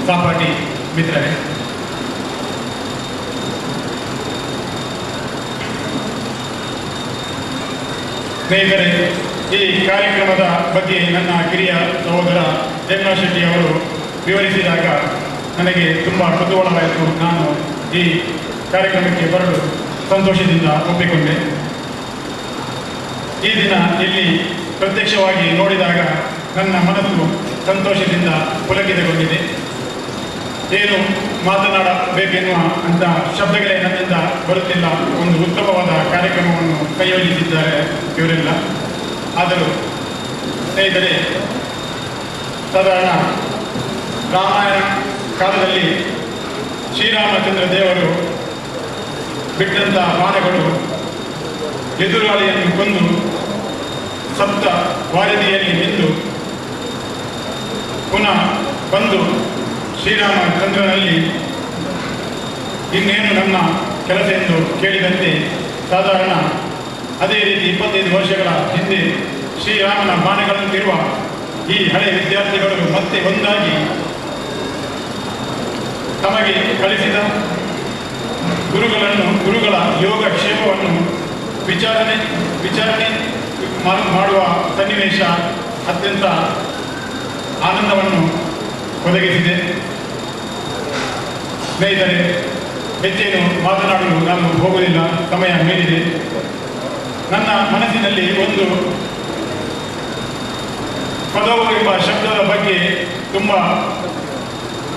ಸಹಪಾಠಿ ಮಿತ್ರರೇ, ಸ್ನೇಹಿತರೆ, ಈ ಕಾರ್ಯಕ್ರಮದ ಬಗ್ಗೆ ನನ್ನ ಕಿರಿಯ ಸಹೋದರ ಜಗನ್ನಾಥ್ ಶೆಟ್ಟಿ ಅವರು ವಿವರಿಸಿದಾಗ ನನಗೆ ತುಂಬ ಕುತೂಹಲವಾಯಿತು. ನಾನು ಈ ಕಾರ್ಯಕ್ರಮಕ್ಕೆ ಬರಲು ಸಂತೋಷದಿಂದ ಒಪ್ಪಿಕೊಂಡೆ. ಈ ದಿನ ಇಲ್ಲಿ ಪ್ರತ್ಯಕ್ಷವಾಗಿ ನೋಡಿದಾಗ ನನ್ನ ಮನಸ್ಸು ಸಂತೋಷದಿಂದ ಪುಲಕಿತಗೊಂಡಿದೆ. ಏನು ಮಾತನಾಡಬೇಕೆನ್ನುವ ಅಂತ ಶಬ್ದಗಳೇ ನನ್ನಿಂದ ಬರುತ್ತಿಲ್ಲ. ಒಂದು ಉತ್ತಮವಾದ ಕಾರ್ಯಕ್ರಮವನ್ನು ಸಂಯೋಜಿಸಿದ್ದಾರೆ ಇವರೆಲ್ಲ. ಆದರೂ ಸ್ನೇಹಿತರೆ, ಸಾಧಾರಣ ರಾಮಾಯಣ ಕಾಲದಲ್ಲಿ ಶ್ರೀರಾಮಚಂದ್ರ ದೇವರು ಬಿಟ್ಟಂಥ ಬಾಣಗಳು ಎದುರಾಳಿಯನ್ನು ಕೊಂದು ಸಪ್ತ ವಾರದಿಯಲ್ಲಿ ನಿಂತು ಪುನಃ ಬಂದು ಶ್ರೀರಾಮಚಂದ್ರನಲ್ಲಿ ಇನ್ನೇನು ನನ್ನ ಕೆಲಸ ಎಂದು ಕೇಳಿದಂತೆ, ಸಾಧಾರಣ ಅದೇ ರೀತಿ 25 ವರ್ಷಗಳ ಹಿಂದೆ ಶ್ರೀರಾಮನ ಬಾಣಗಳಂತಿರುವ ಈ ಹಳೆ ವಿದ್ಯಾರ್ಥಿಗಳು ಮತ್ತೆ ಒಂದಾಗಿ ತಮಗೆ ಕಲಿಸಿದ ಗುರುಗಳ ಯೋಗಕ್ಷೇಮವನ್ನು ವಿಚಾರಣೆ ಮಾಡುವ ಸನ್ನಿವೇಶ ಅತ್ಯಂತ ಆನಂದವನ್ನು ಒದಗಿಸಿದೆ. ಸ್ನೇಹಿತರೆ, ಹೆಚ್ಚೇನು ಮಾತನಾಡಲು ನಾನು ಹೋಗುವುದಿಲ್ಲ, ಸಮಯ ಮೀರಿದೆ. ನನ್ನ ಮನಸ್ಸಿನಲ್ಲಿ ಒಂದು ಪದವು ಎಂಬ ಶಬ್ದದ ಬಗ್ಗೆ ತುಂಬ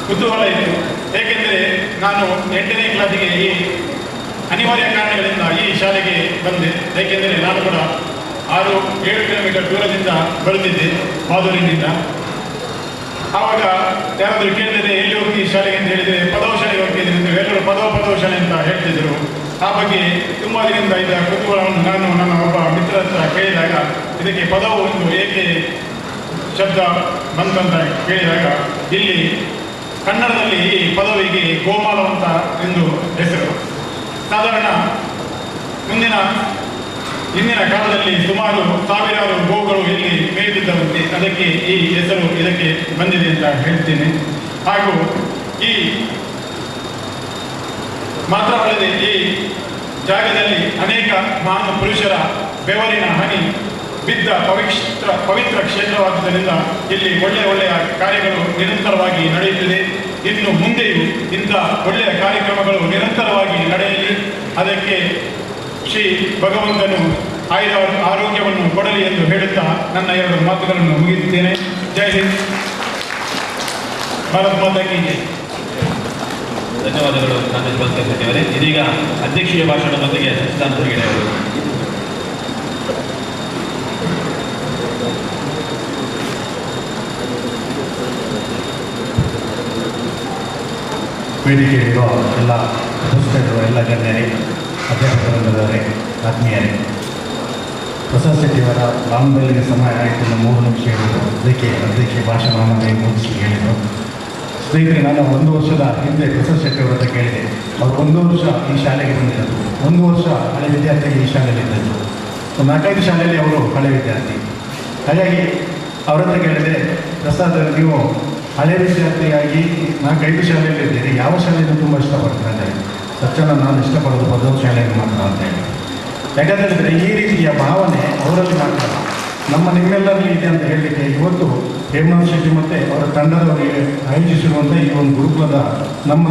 ಕುತೂಹಲ ಇತ್ತು. ಏಕೆಂದರೆ ನಾನು 8ನೇ ಕ್ಲಾಸಿಗೆ ಈ ಅನಿವಾರ್ಯ ಕಾರಣಗಳಿಂದ ಈ ಶಾಲೆಗೆ ಬಂದೆ. ಏಕೆಂದರೆ ನಾನು ಕೂಡ 6-7 ಕಿಲೋಮೀಟರ್ ದೂರದಿಂದ ಬರುತ್ತಿದ್ದೆ, ಮಾದೂರಿನಿಂದ. ಆವಾಗ ಯಾರಾದರೂ ಕೇಳಿದರೆ ಎಲ್ಲಿ ಹೋಗಿ ಈ ಶಾಲೆಗೆ ಅಂತ ಹೇಳಿದರೆ ಪದವ ಶಾಲೆಗೆ ಹೋಗ್ತಿದ್ದೀನಿ ಎಂದು ಎಲ್ಲರೂ ಪದವ ಶಾಲೆ ಅಂತ ಹೇಳ್ತಿದ್ದರು. ಆ ಬಗ್ಗೆ ತುಂಬ ದಿನದಿಂದ ಇದ್ದ ಕುತೂಹಲವನ್ನು ನಾನು ನನ್ನ ಒಬ್ಬ ಮಿತ್ರ ಹತ್ರ ಕೇಳಿದಾಗ, ಇದಕ್ಕೆ ಪದವು ಒಂದು ಏಕೆ ಶಬ್ದ ಬಂತಂತ ಕೇಳಿದಾಗ, ಇಲ್ಲಿ ಕನ್ನಡದಲ್ಲಿ ಈ ಪದವಿಗೆ ಗೋಮಾಲವಂತ ಎಂದು ಹೆಸರು. ಸಾಧಾರಣ ಹಿಂದಿನ ಕಾಲದಲ್ಲಿ ಸುಮಾರು ಸಾವಿರಾರು ಗೋಗಳು ಇಲ್ಲಿ ಮೇಯ್ದಿದ್ದವಂತೆ. ಅದಕ್ಕೆ ಈ ಹೆಸರು ಇದಕ್ಕೆ ಬಂದಿದೆ ಅಂತ ಹೇಳ್ತೇನೆ. ಹಾಗೂ ಈ ಮಾತ್ರವಲ್ಲದೆ ಈ ಜಾಗದಲ್ಲಿ ಅನೇಕ ಮಹಾನ್ ಪುರುಷರ ಬೆವರಿನ ಹನಿ ಬಿದ್ದ ಪವಿತ್ರ ಕ್ಷೇತ್ರವಾದ್ದರಿಂದ ಇಲ್ಲಿ ಒಳ್ಳೆಯ ಕಾರ್ಯಗಳು ನಿರಂತರವಾಗಿ ನಡೆಯುತ್ತಿದೆ. ಇನ್ನು ಮುಂದೆಯೂ ಇಂಥ ಒಳ್ಳೆಯ ಕಾರ್ಯಕ್ರಮಗಳು ನಿರಂತರವಾಗಿ ನಡೆಯಲಿ. ಅದಕ್ಕೆ ಶ್ರೀ ಭಗವಂತನು ಆರೋಗ್ಯವನ್ನು ಕೊಡಲಿ ಎಂದು ಹೇಳುತ್ತಾ ನನ್ನ 2 ಮಾತುಗಳನ್ನು ಮುಗಿಸುತ್ತೇನೆ. ಜೈ ಹಿಂದ್, ಭಾರತ್ ಮಾತಾ ಕಿ ಜೈ. ಧನ್ಯವಾದಗಳು ನಾಗೇಶ್ ಭಾಸ್ಕರ್ ಶೆಟ್ಟಿ ಅವರೇ. ಇದೀಗ ಅಧ್ಯಕ್ಷೀಯ ಭಾಷಣದೊಂದಿಗೆ ಸಚ್ಚಿದಾನಂದ ಹೆಗಡೆ ಅವರು. ವೇದಿಕೆಯಲ್ಲಿರುವ ಎಲ್ಲ ಉಪಸ್ಥಿತರು, ಎಲ್ಲ ಗಣ್ಯರೇ, ಅಧ್ಯಾಪಕರೇ, ಆತ್ಮೀಯರೇ, ಪ್ರಸಾದ್ ಶೆಟ್ಟಿಯವರ ಲಾಂಗ್ಬೆಲ್ಗೆ ಸಮಯ ಆಯಿತು. 3 ನಿಮಿಷ ಹೇಳಿದರು. ಅದಕ್ಕೆ ಅಧ್ಯಕ್ಷ ಭಾಷಣವನ್ನು ಮುಗಿಸಿ ಹೇಳಿದರು. ಸ್ನೇಹಿತರೆ, ನಾನು 1 ವರ್ಷದ ಹಿಂದೆ ಪ್ರಸಾದ್ ಶೆಟ್ಟಿಯವರ ಹತ್ರ ಕೇಳಿದೆ. ಅವರು 1 ವರ್ಷ ಈ ಶಾಲೆಗೆ ಬಂದಿದ್ದರು. 1 ವರ್ಷ ಹಳೆ ವಿದ್ಯಾರ್ಥಿಗೆ ಈ ಶಾಲೆಯಲ್ಲಿದ್ದರು. 4-5 ಶಾಲೆಯಲ್ಲಿ ಅವರು ಹಳೆ ವಿದ್ಯಾರ್ಥಿ. ಹಾಗಾಗಿ ಅವರ ಹತ್ರ ಕೇಳಿದೆ, ಪ್ರಸಾದ್, ನೀವು ಹಳೆ ವಿದ್ಯಾರ್ಥಿಯಾಗಿ 4-5 ಶಾಲೆಯಲ್ಲಿ ಇದ್ದೀರಿ, ಯಾವ ಶಾಲೆಯನ್ನು ತುಂಬ ಇಷ್ಟಪಡ್ತಾರೆ ಅಂತ ಹೇಳಿ. ಸಚ್ಚನ ನಾನು ಇಷ್ಟಪಡೋದು ಪದವ ಶಾಲೆಯನ್ನು ಮಾತ್ರ ಅಂತ ಹೇಳಿ. ಯಾಕಂತೇಳಿದರೆ ಈ ರೀತಿಯ ಭಾವನೆ ಅವರಲ್ಲಿ ಮಾತ್ರ ನಿಮ್ಮೆಲ್ಲರಲ್ಲಿ ಇದೆ ಅಂತ ಹೇಳಲಿಕ್ಕೆ ಇವತ್ತು ಹೇಮನಾಥ್ ಶೆಟ್ಟಿ ಮತ್ತು ಅವರ ತಂಡದವರಿಗೆ ಆಯೋಜಿಸಿರುವಂಥ ಈ ಒಂದು ಗುರುಕುಲದ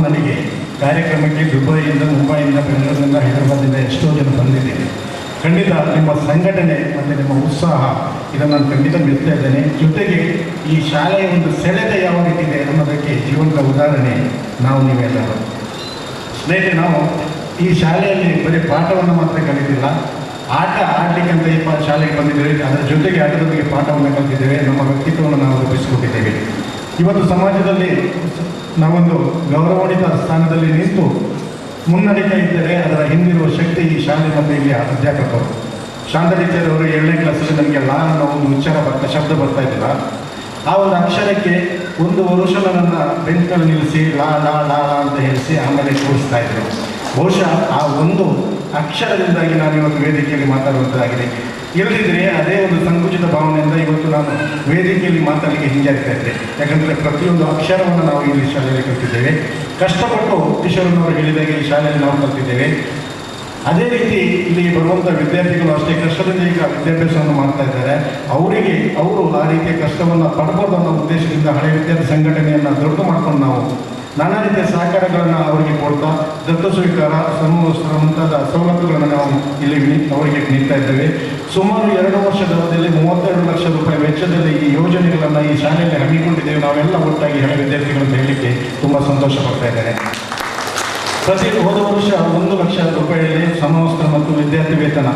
ನನಗೆ ಕಾರ್ಯಕ್ರಮಕ್ಕೆ ದುಬೈಯಿಂದ, ಮುಂಬೈಯಿಂದ, ಬೆಂಗಳೂರಿನಿಂದ, ಹೈದರಾಬಾದಿಂದ ಎಷ್ಟೋ ಜನ ಬಂದಿದ್ದೇನೆ. ಖಂಡಿತ ನಿಮ್ಮ ಸಂಘಟನೆ ಮತ್ತು ನಿಮ್ಮ ಉತ್ಸಾಹ ಇದನ್ನು ನಾನು ಖಂಡಿತ ಮೆಚ್ತಾ ಇದ್ದೇನೆ. ಜೊತೆಗೆ ಈ ಶಾಲೆಯ ಒಂದು ಸೆಳೆತ ಯಾವ ರೀತಿ ಇದೆ ಅನ್ನೋದಕ್ಕೆ ಜೀವಂತ ಉದಾಹರಣೆ ನೀವೆಲ್ಲರೂ. ಸ್ನೇಹಿತರೆ, ನಾವು ಈ ಶಾಲೆಯಲ್ಲಿ ಬರೀ ಪಾಠವನ್ನು ಮಾತ್ರ ಕಲಿತಿಲ್ಲ, ಆಟ ಆಡಲಿಕ್ಕಂತ ಈ ಶಾಲೆಗೆ ಬಂದಿದ್ದೇವೆ. ಅದರ ಜೊತೆಗೆ ಆಟದೊಂದಿಗೆ ಪಾಠವನ್ನು ಕಲಿತಿದ್ದೇವೆ. ನಮ್ಮ ವ್ಯಕ್ತಿತ್ವವನ್ನು ನಾವು ರೂಪಿಸಿಕೊಂಡಿದ್ದೇವೆ. ಇವತ್ತು ಸಮಾಜದಲ್ಲಿ ನಾವೊಂದು ಗೌರವಾನ್ವಿತ ಸ್ಥಾನದಲ್ಲಿ ನಿಂತು ಮುನ್ನಡೀತಾ ಇದ್ದರೆ ಅದರ ಹಿಂದಿರುವ ಶಕ್ತಿ ಈ ಶಾಲೆ ಮತ್ತು ಇಲ್ಲಿ ಅಧ್ಯಾಪಕರು. ಶಾಂತ ಟೀಚರ್ ಅವರು 7ನೇ ಕ್ಲಾಸಲ್ಲಿ ನನಗೆ ಲಾ ಅನ್ನೋ ಒಂದು ಶಬ್ದ ಬರ್ತಾ ಇದ್ದಿಲ್ಲ. ಆ ಒಂದು ಅಕ್ಷರಕ್ಕೆ 1 ವರ್ಷ ನನ್ನ ಬೆಂಚ್ನಲ್ಲಿ ನಿಲ್ಲಿಸಿ ಲಾ ಲಾ ಲಾ ಅಂತ ಹೇಳಿಸಿ ಆಮೇಲೆ ಕೂರಿಸ್ತಾ ಇದ್ರು. ಬಹುಶಃ ಆ ಒಂದು ಅಕ್ಷರದಿಂದಾಗಿ ನಾನು ಇವತ್ತು ವೇದಿಕೆಯಲ್ಲಿ ಮಾತಾಡುವಂಥದ್ದಾಗಿದೆ. ಇಲ್ಲದಿದ್ದರೆ ಅದೇ ಒಂದು ಸಂಕುಚಿತ ಭಾವನೆಯಿಂದ ಇವತ್ತು ನಾನು ವೇದಿಕೆಯಲ್ಲಿ ಮಾತಾಡಲಿಕ್ಕೆ ಹಿಂಜರಿತಾ ಇದ್ದೆ. ಯಾಕಂದರೆ ಪ್ರತಿಯೊಂದು ಅಕ್ಷರವನ್ನು ನಾವು ಇಲ್ಲಿ ಶಾಲೆಯಲ್ಲಿ ಕಲಿತಿದ್ದೇವೆ. ಕಷ್ಟಪಟ್ಟು ಕಿಶೋರನವರು ಹೇಳಿದಾಗೆ ಈ ಶಾಲೆಯಲ್ಲಿ ನಾವು ಕಲಿತಿದ್ದೇವೆ. ಅದೇ ರೀತಿ ಇಲ್ಲಿ ಬರುವಂಥ ವಿದ್ಯಾರ್ಥಿಗಳು ಅಷ್ಟೇ ಕಷ್ಟದಿಂದ ಈಗ ವಿದ್ಯಾಭ್ಯಾಸವನ್ನು ಮಾಡ್ತಾ ಇದ್ದಾರೆ. ಅವರು ಆ ರೀತಿಯ ಕಷ್ಟವನ್ನು ಪಡ್ಬೋದು ಅನ್ನೋ ಉದ್ದೇಶದಿಂದ ಹಳೆಯ ವಿದ್ಯಾರ್ಥಿ ಸಂಘಟನೆಯನ್ನು ದೊಡ್ಡ ಮಾಡ್ಕೊಂಡು ನಾವು ನಾನಾ ರೀತಿಯ ಸಹಕಾರಗಳನ್ನು ಅವರಿಗೆ ಕೊಡ್ತಾ ದತ್ತು ಸ್ವೀಕಾರ ಸಮವಸ್ತ್ರ ಮುಂತಾದ ಸವಲತ್ತುಗಳನ್ನು ನಾವು ಇಲ್ಲಿ ಅವರಿಗೆ ನೀಡ್ತಾ ಇದ್ದೇವೆ. ಸುಮಾರು 2 ವರ್ಷದ ಅವಧಿಯಲ್ಲಿ 32 ಲಕ್ಷ ರೂಪಾಯಿ ವೆಚ್ಚದಲ್ಲಿ ಈ ಯೋಜನೆಗಳನ್ನು ಈ ಶಾಲೆಯಲ್ಲಿ ಹಮ್ಮಿಕೊಂಡಿದ್ದೇವೆ. ನಾವೆಲ್ಲ ಒಟ್ಟಾಗಿ ಹಳೆ ವಿದ್ಯಾರ್ಥಿಗಳನ್ನು ಹೇಳಲಿಕ್ಕೆ ತುಂಬ ಸಂತೋಷ ಪಡ್ತಾ ಇದ್ದೇನೆ. ಹೋದ ವರ್ಷ 1 ಲಕ್ಷ ರೂಪಾಯಿಯಲ್ಲಿ ಸಮವಸ್ತ್ರ ಮತ್ತು ವಿದ್ಯಾರ್ಥಿ ವೇತನ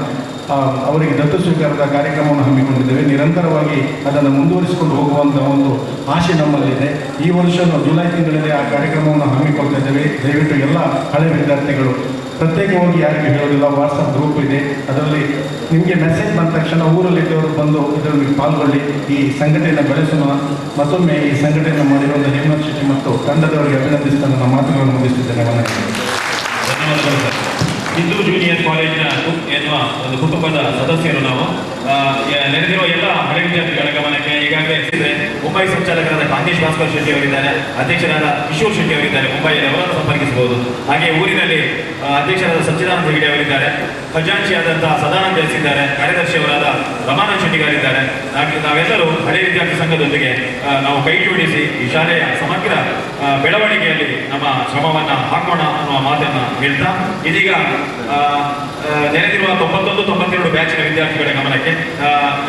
ಅವರಿಗೆ ದತ್ತು ಸ್ವೀಕಾರದ ಕಾರ್ಯಕ್ರಮವನ್ನು ಹಮ್ಮಿಕೊಂಡಿದ್ದೇವೆ. ನಿರಂತರವಾಗಿ ಅದನ್ನು ಮುಂದುವರಿಸಿಕೊಂಡು ಹೋಗುವಂಥ ಒಂದು ಆಶೆ ನಮ್ಮಲ್ಲಿದೆ. ಈ ವರ್ಷವೂ ಜುಲೈ ತಿಂಗಳಲ್ಲಿ ಆ ಕಾರ್ಯಕ್ರಮವನ್ನು ಹಮ್ಮಿಕೊಳ್ತಾ ಇದ್ದೇವೆ. ದಯವಿಟ್ಟು ಎಲ್ಲ ಹಳೆ ವಿದ್ಯಾರ್ಥಿಗಳು ಪ್ರತ್ಯೇಕವಾಗಿ ಯಾರಿಗೆ ಹೇಳೋದಿಲ್ಲ, ವಾಟ್ಸಪ್ ಗ್ರೂಪ್ ಇದೆ, ಅದರಲ್ಲಿ ನಿಮಗೆ ಮೆಸೇಜ್ ಬಂದ ತಕ್ಷಣ ಊರಲ್ಲಿದ್ದವರು ಬಂದು ಇದರಲ್ಲಿ ಪಾಲ್ಗೊಳ್ಳಿ. ಈ ಸಂಘಟನೆಯನ್ನು ಬೆಳೆಸೋಣ. ಮತ್ತೊಮ್ಮೆ ಈ ಸಂಘಟನೆಯನ್ನು ಮಾಡಿರುವಂಥ ಹೇಮಂತ್ ಶೆಟ್ಟಿ ಮತ್ತು ತಂಡದವರಿಗೆ ಅಭಿನಂದಿಸ್ತಾ ನನ್ನ ಮಾತುಗಳನ್ನು ಮುಗಿಸುತ್ತೇನೆ. ಧನ್ಯವಾದಗಳು ಸರ್. ಹಿಂದೂ ಜೂನಿಯರ್ ಕಾಲೇಜಿನ ಎನ್ನುವ ಒಂದು ಕುಟುಂಬದ ಸದಸ್ಯರು ನಾವು. ನೆರೆದಿರುವ ಎಲ್ಲ ಹಳೆ ವಿದ್ಯಾರ್ಥಿಗಳ ಗಮನಕ್ಕೆ ಈಗಾಗಲೇ ಮುಂಬೈ ಸಂಚಾಲಕರಾದ ಕಾಂತೇಶ್ ಭಾಸ್ಕರ್ ಶೆಟ್ಟಿ ಅವರಿದ್ದಾರೆ, ಅಧ್ಯಕ್ಷರಾದ ಕಿಶೋರ್ ಶೆಟ್ಟಿ ಅವರಿದ್ದಾರೆ, ಮುಂಬೈಯಲ್ಲಿ ಅವರನ್ನು ಸಂಪರ್ಕಿಸಬಹುದು. ಹಾಗೆ ಊರಿನಲ್ಲಿ ಅಧ್ಯಕ್ಷರಾದ ಸಚ್ಚಿದಾನಂದ ಹೆಗಡೆ ಅವರಿದ್ದಾರೆ, ಖಜಾಂಚಿಯಾದಂತಹ ಸದಾನಂದ ಎಸಿದ್ದಾರೆ, ಕಾರ್ಯದರ್ಶಿಯವರಾದ ರಮಾನಂದ್ ಶೆಟ್ಟಿಗಾರಿದ್ದಾರೆ. ನಾವೆಲ್ಲರೂ ಹಳೆ ವಿದ್ಯಾರ್ಥಿ ಸಂಘದೊಂದಿಗೆ ನಾವು ಕೈ ಜೋಡಿಸಿ ಈ ಶಾಲೆಯ ಸಮಗ್ರ ಬೆಳವಣಿಗೆಯಲ್ಲಿ ನಮ್ಮ ಶ್ರಮವನ್ನು ಹಾಕೋಣ ಅನ್ನುವ ಮಾತನ್ನು ಹೇಳ್ತಾ, ಇದೀಗ ನೆರೆದಿರುವ 91-92 ಬ್ಯಾಚಿನ ವಿದ್ಯಾರ್ಥಿಗಳ ಗಮನಕ್ಕೆ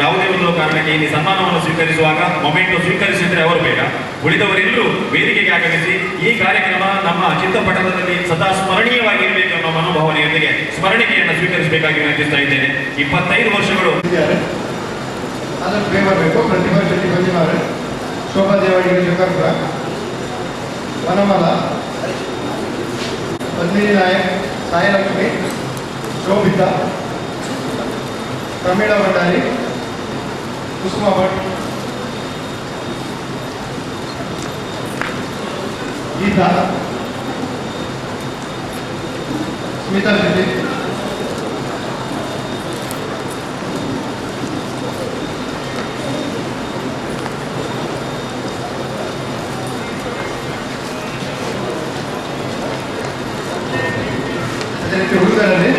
ಯಾವುದೇ ಒಂದು ಕಾರಣಕ್ಕೆ ಇಲ್ಲಿ ಸನ್ಮಾನವನ್ನು ಸ್ವೀಕರಿಸುವಾಗ ಮೊಮೆಂಟು ಸ್ವೀಕರಿಸಿದ್ರೆ ಅವರು ಬೇಡ, ಉಳಿದವರೆಲ್ಲರೂ ವೇದಿಕೆಗೆ ಆಗಮಿಸಿ ಈ ಕಾರ್ಯಕ್ರಮ ನಮ್ಮ ಚಿತ್ತಪಟಲದಲ್ಲಿ ಸದಾ ಸ್ಮರಣೀಯವಾಗಿರಬೇಕು ಅನ್ನೋ ಮನೋಭಾವನೆಯೊಂದಿಗೆ ಸ್ಮರಣಿಕೆಯನ್ನು ಸ್ವೀಕರಿಸಬೇಕಾಗಿ ವಿನಂತಿಸ್ತಾ ಇದ್ದೇನೆ. 25 ವರ್ಷಗಳು ಅದನ್ನು ಪೇ ಮಾಡಬೇಕು. ಪ್ರತಿಭಾ ಶೆಟ್ಟಿ ಬಂದಿದ್ದಾರೆ, ಶೋಭಾ ದೇವಾಡಿಗೆ ಶಂಕರ್ಪುರ, ವನಮಾಲ, ಪದ್ಮಿನಿ ನಾಯಕ್, ಸಾಯಲಕ್ಷ್ಮಿ, ಶೋಭಿತಾ, ಪ್ರಮೀಳಾ ಭಂಡಾರಿ, ಕುಸುಮಾ ಭಟ್, ಗೀತಾ, ಸ್ಮಿತಾ ಶೆಟ್ಟಿ, ಅದೇ ರೀತಿ ಹುಡುಗರಲ್ಲಿ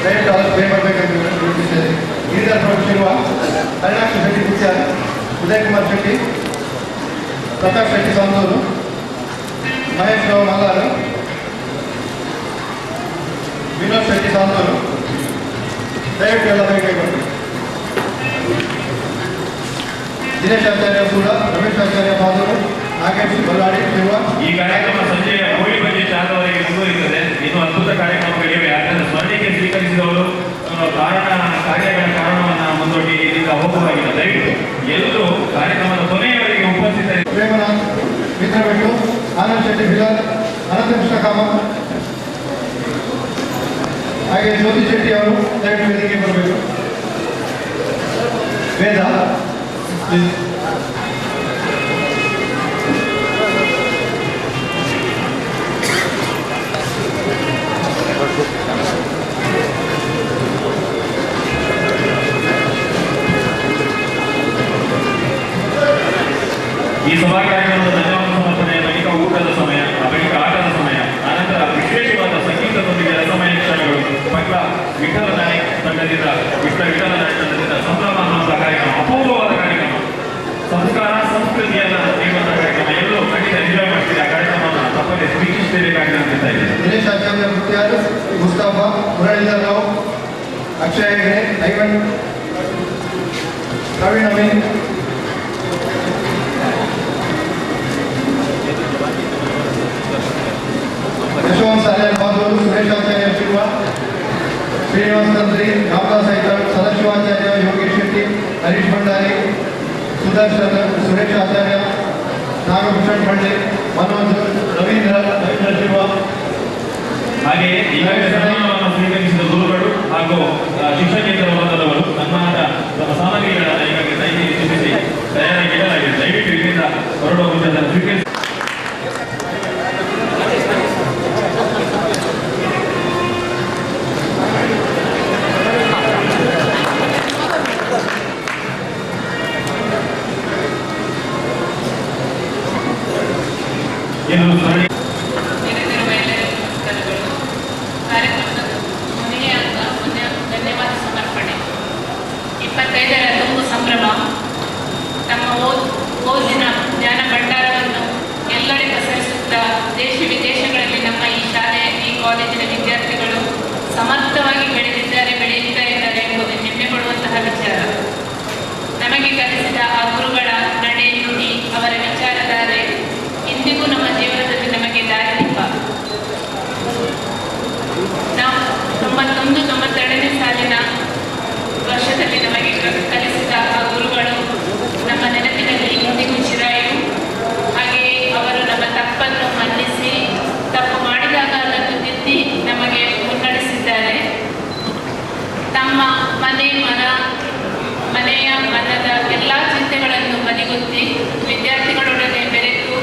ದಯವಿಟ್ಟು ಅದನ್ನು ಪೇ ಮಾಡಬೇಕಂತ ವಿನಂತಿಸಿದ್ದೇನೆ. ಗಿರಿಧರ್ ಪ್ರಭು ಶಿರುವ, ಅರುಣಾಕ್ಷ ಶೆಟ್ಟಿ ಕುಚ್ಚಾರ್, ಉದಯ್ ಕುಮಾರ್ ಶೆಟ್ಟಿ, ಪ್ರಕಾಶ್ ಶೆಟ್ಟಿ ಸಂತೂರು, ಮಹೇಶ್ ರಾವ್ ಮಲ್ಲಾರು, ವಿನೋದ್ ಶೆಟ್ಟಿ ಸಂತೂರು, ದಯವಿಟ್ಟು ಎಲ್ಲ ಬೇಕಾಗಿ ದಿನೇಶ್ ಆಚಾರ್ಯ ಸೂಡ, ರಮೇಶ್ ಆಚಾರ್ಯ ಬಾದೂರು, ನಾಗೇಶ್ ಬಲ್ಲಾಡಿ ಶಿರುವ. ಈ ಕಾರ್ಯಕ್ರಮ ಸಂಜೆಯ ಹೋಳಿ ಬಂಜೆ ಚಾಲವರೆಗೆ ಮುಂದುವರಿಯುತ್ತದೆ. ಇನ್ನು ಅದ್ಭುತ ಕಾರ್ಯಕ್ರಮಗಳಿವೆ. ಅದನ್ನು ಸ್ಮರಣೆಗೆ ಸ್ವೀಕರಿಸಿದವರು ಕಾರ್ಯಗಳ ಕಾರಣವನ್ನು ಮುಂದೊಡ್ಡಿ ಇಲ್ಲಿಂದ ಹೋಗುವಾಗಿಲ್ಲ. ದಯವಿಟ್ಟು ಎಲ್ಲರೂ ಕಾರ್ಯಕ್ರಮದ ಕೊನೆಯವರೆಗೆ ಉಪಸ್ಥಿತರಿದ್ದಾರೆ. ಪ್ರೇಮನಾಥ್ ಮಿತ್ರಬೆಟ್ಟು, ಆನಂದ್ ಶೆಟ್ಟಿ ಬಿಲಾಲ್, ಅನಂತಕೃಷ್ಣ ಕಾಮತ್, ಹಾಗೆ ಜ್ಯೋತಿ ಶೆಟ್ಟಿ ಅವರು ದಯವಿಟ್ಟು ವೇದಿಕೆಗೆ ಬರಬೇಕು. ವೇದ ಪ್ಲೀಸ್. ಈ ಸಭಾ ಕಾರ್ಯಕ್ರಮದ ಧನ್ಯವಾದ ಸಮರ್ಪಣೆಯ ಬಳಿಕ ಊಟದ ಸಮಯ, ಬಳಿಕ ಆಟದ ಸಮಯ, ಅನಂತರ ವಿಶೇಷವಾದ ಸಂಗೀತದೊಂದಿಗೆ ರಸಮಯ ಕ್ಷಣಗಳು, ಪಟ್ಲ ವಿಠಲ ನಾಯಕ್ ತಂಡದಿಂದ ಸಂಭ್ರಮ ಅನ್ನುವಂಥ ಕಾರ್ಯಕ್ರಮ, ಅಪೂರ್ವವಾದ ಕಾರ್ಯಕ್ರಮ, ಸಂಸ್ಕಾರ ಸಂಸ್ಕೃತಿಯನ್ನ ನೀಡುವಂಥ ಕಾರ್ಯಕ್ರಮ. ಎಲ್ಲರೂ ಖಂಡಿತ ಎಂಜಾಯ್ ಮಾಡ್ತೀರಿ. ಆ ಕಾರ್ಯಕ್ರಮವನ್ನು ತಪ್ಪದೆ ವೀಕ್ಷಿಸಬೇಕಾಗಿ ಅಂತ ಇದ್ದೇನೆ. ದಿನೇಶ್ ಆಚಾರ್ಯ ಮುತ್ಯಾರ್, ಮುಸ್ತಾಫಾ, ಮುರಳೀಧರ್ ರಾವ್, ಅಕ್ಷಯ ಹೆಗಡೆ, ಐವನ್, ಪ್ರವೀಣ್ ಅಮೀನ್, ಯಶವಂತ್ ಸಾಲ್ಯಾನ್ ಬಾದೂರು, ಸುರೇಶ್ ಆಚಾರ್ಯ ಶಿರುವ, ಶ್ರೀನಿವಾಸ್ ತಂತ್ರಿ, ರಾಮದಾಸ್ ಐತಾಳ್, ಸದಾಶಿವಾಚಾರ್ಯ, ಯೋಗೇಶ್ ಶೆಟ್ಟಿ, ಹರೀಶ್ ಭಂಡಾರಿ, ಸುದರ್ಶನ್, ಸುರೇಶ್ ಆಚಾರ್ಯ, ನಾಗಭೂಷಣ್ ಪಂಡೆ, ಮನೋಜ್, ರವೀಂದ್ರ ಶಿರುವ. ಹಾಗೆಯೇ ಈಗಾಗಲೇ ಸನ್ಮಾನವನ್ನು ಸ್ವೀಕರಿಸಿದ ಗುರುಗಳು ಹಾಗೂ ಶಿಕ್ಷಕೇತರ ವರ್ಗದವರು ಸನ್ಮಾನದ ಸಾಮಗ್ರಿಗಳನ್ನು ಈಗಾಗಲೇ ತಯಾರಿಸಿ ತಯಾರಾಗಿ ಇಡಲಾಗಿದೆ. ದಯವಿಟ್ಟು ಇಲ್ಲಿಂದ ಹೊರಡುವ ಮುಂದೆ ಅದನ್ನು ಸ್ವೀಕರಿಸಿ. ಇನ್ನು ಸ್ಥಳೀಯ ನೆರೆದಿರುವ ಎಲ್ಲರಿಗೂ ನಮಸ್ಕಾರಗಳು. ಕಾರ್ಯಕ್ರಮದ ಕೊನೆಯ ಧನ್ಯವಾದ ಸಮರ್ಪಣೆ. 25ರ ತುಂಬು ಸಂಭ್ರಮ. ತಮ್ಮ ಓದಿನ ಜ್ಞಾನ ಭಂಡಾರವನ್ನು ಎಲ್ಲೆಡೆ ಪಸರಿಸುತ್ತಾ ದೇಶ ವಿದೇಶಗಳಲ್ಲಿ ನಮ್ಮ ಈ ಶಾಲೆಯ ಈ ಕಾಲೇಜಿನ ವಿದ್ಯಾರ್ಥಿಗಳು ಸಮರ್ಥವಾಗಿ ಬೆಳೆಯುತ್ತಾ ಇದ್ದಾರೆ ಎಂಬುದು ಹೆಮ್ಮೆ ಪಡುವಂತಹ ವಿಚಾರ. ನಮಗೆ ಕಲಿಸಿದ ಆ ಗುರುಗಳ ನಡೆ ನುಡಿ, ಅವರ ವಿಚಾರಧಾರೆ ಇಂದಿಗೂ ನಮ್ಮ ಜೀವನದಲ್ಲಿ ನಮಗೆ ದಾರಿದೀಪ. ನಾವು 91-92ನೇ ಸಾಲಿನ ವರ್ಷದಲ್ಲಿ ನಮಗೆ ಕಲಿಸಿದ ಆ ಗುರುಗಳು ನಮ್ಮ ನೆನಪಿನಲ್ಲಿ ಇಂದಿಗೂ ಚಿರಾಯು. ಹಾಗೆಯೇ ಅವರು ನಮ್ಮ ತಪ್ಪನ್ನು ಮನ್ನಿಸಿ, ತಪ್ಪು ಮಾಡಿದಾಗ ಅದನ್ನು ತಿದ್ದಿ ನಮಗೆ ಮುನ್ನಡೆಸಿದ್ದಾರೆ. ತಮ್ಮ ಮನೆಯ ಮನದ ಎಲ್ಲ ಚಿಂತೆಗಳನ್ನು ಬದಿಗೊತ್ತಿ ವಿದ್ಯಾರ್ಥಿಗಳೊಡನೆ ಬೆರೆತು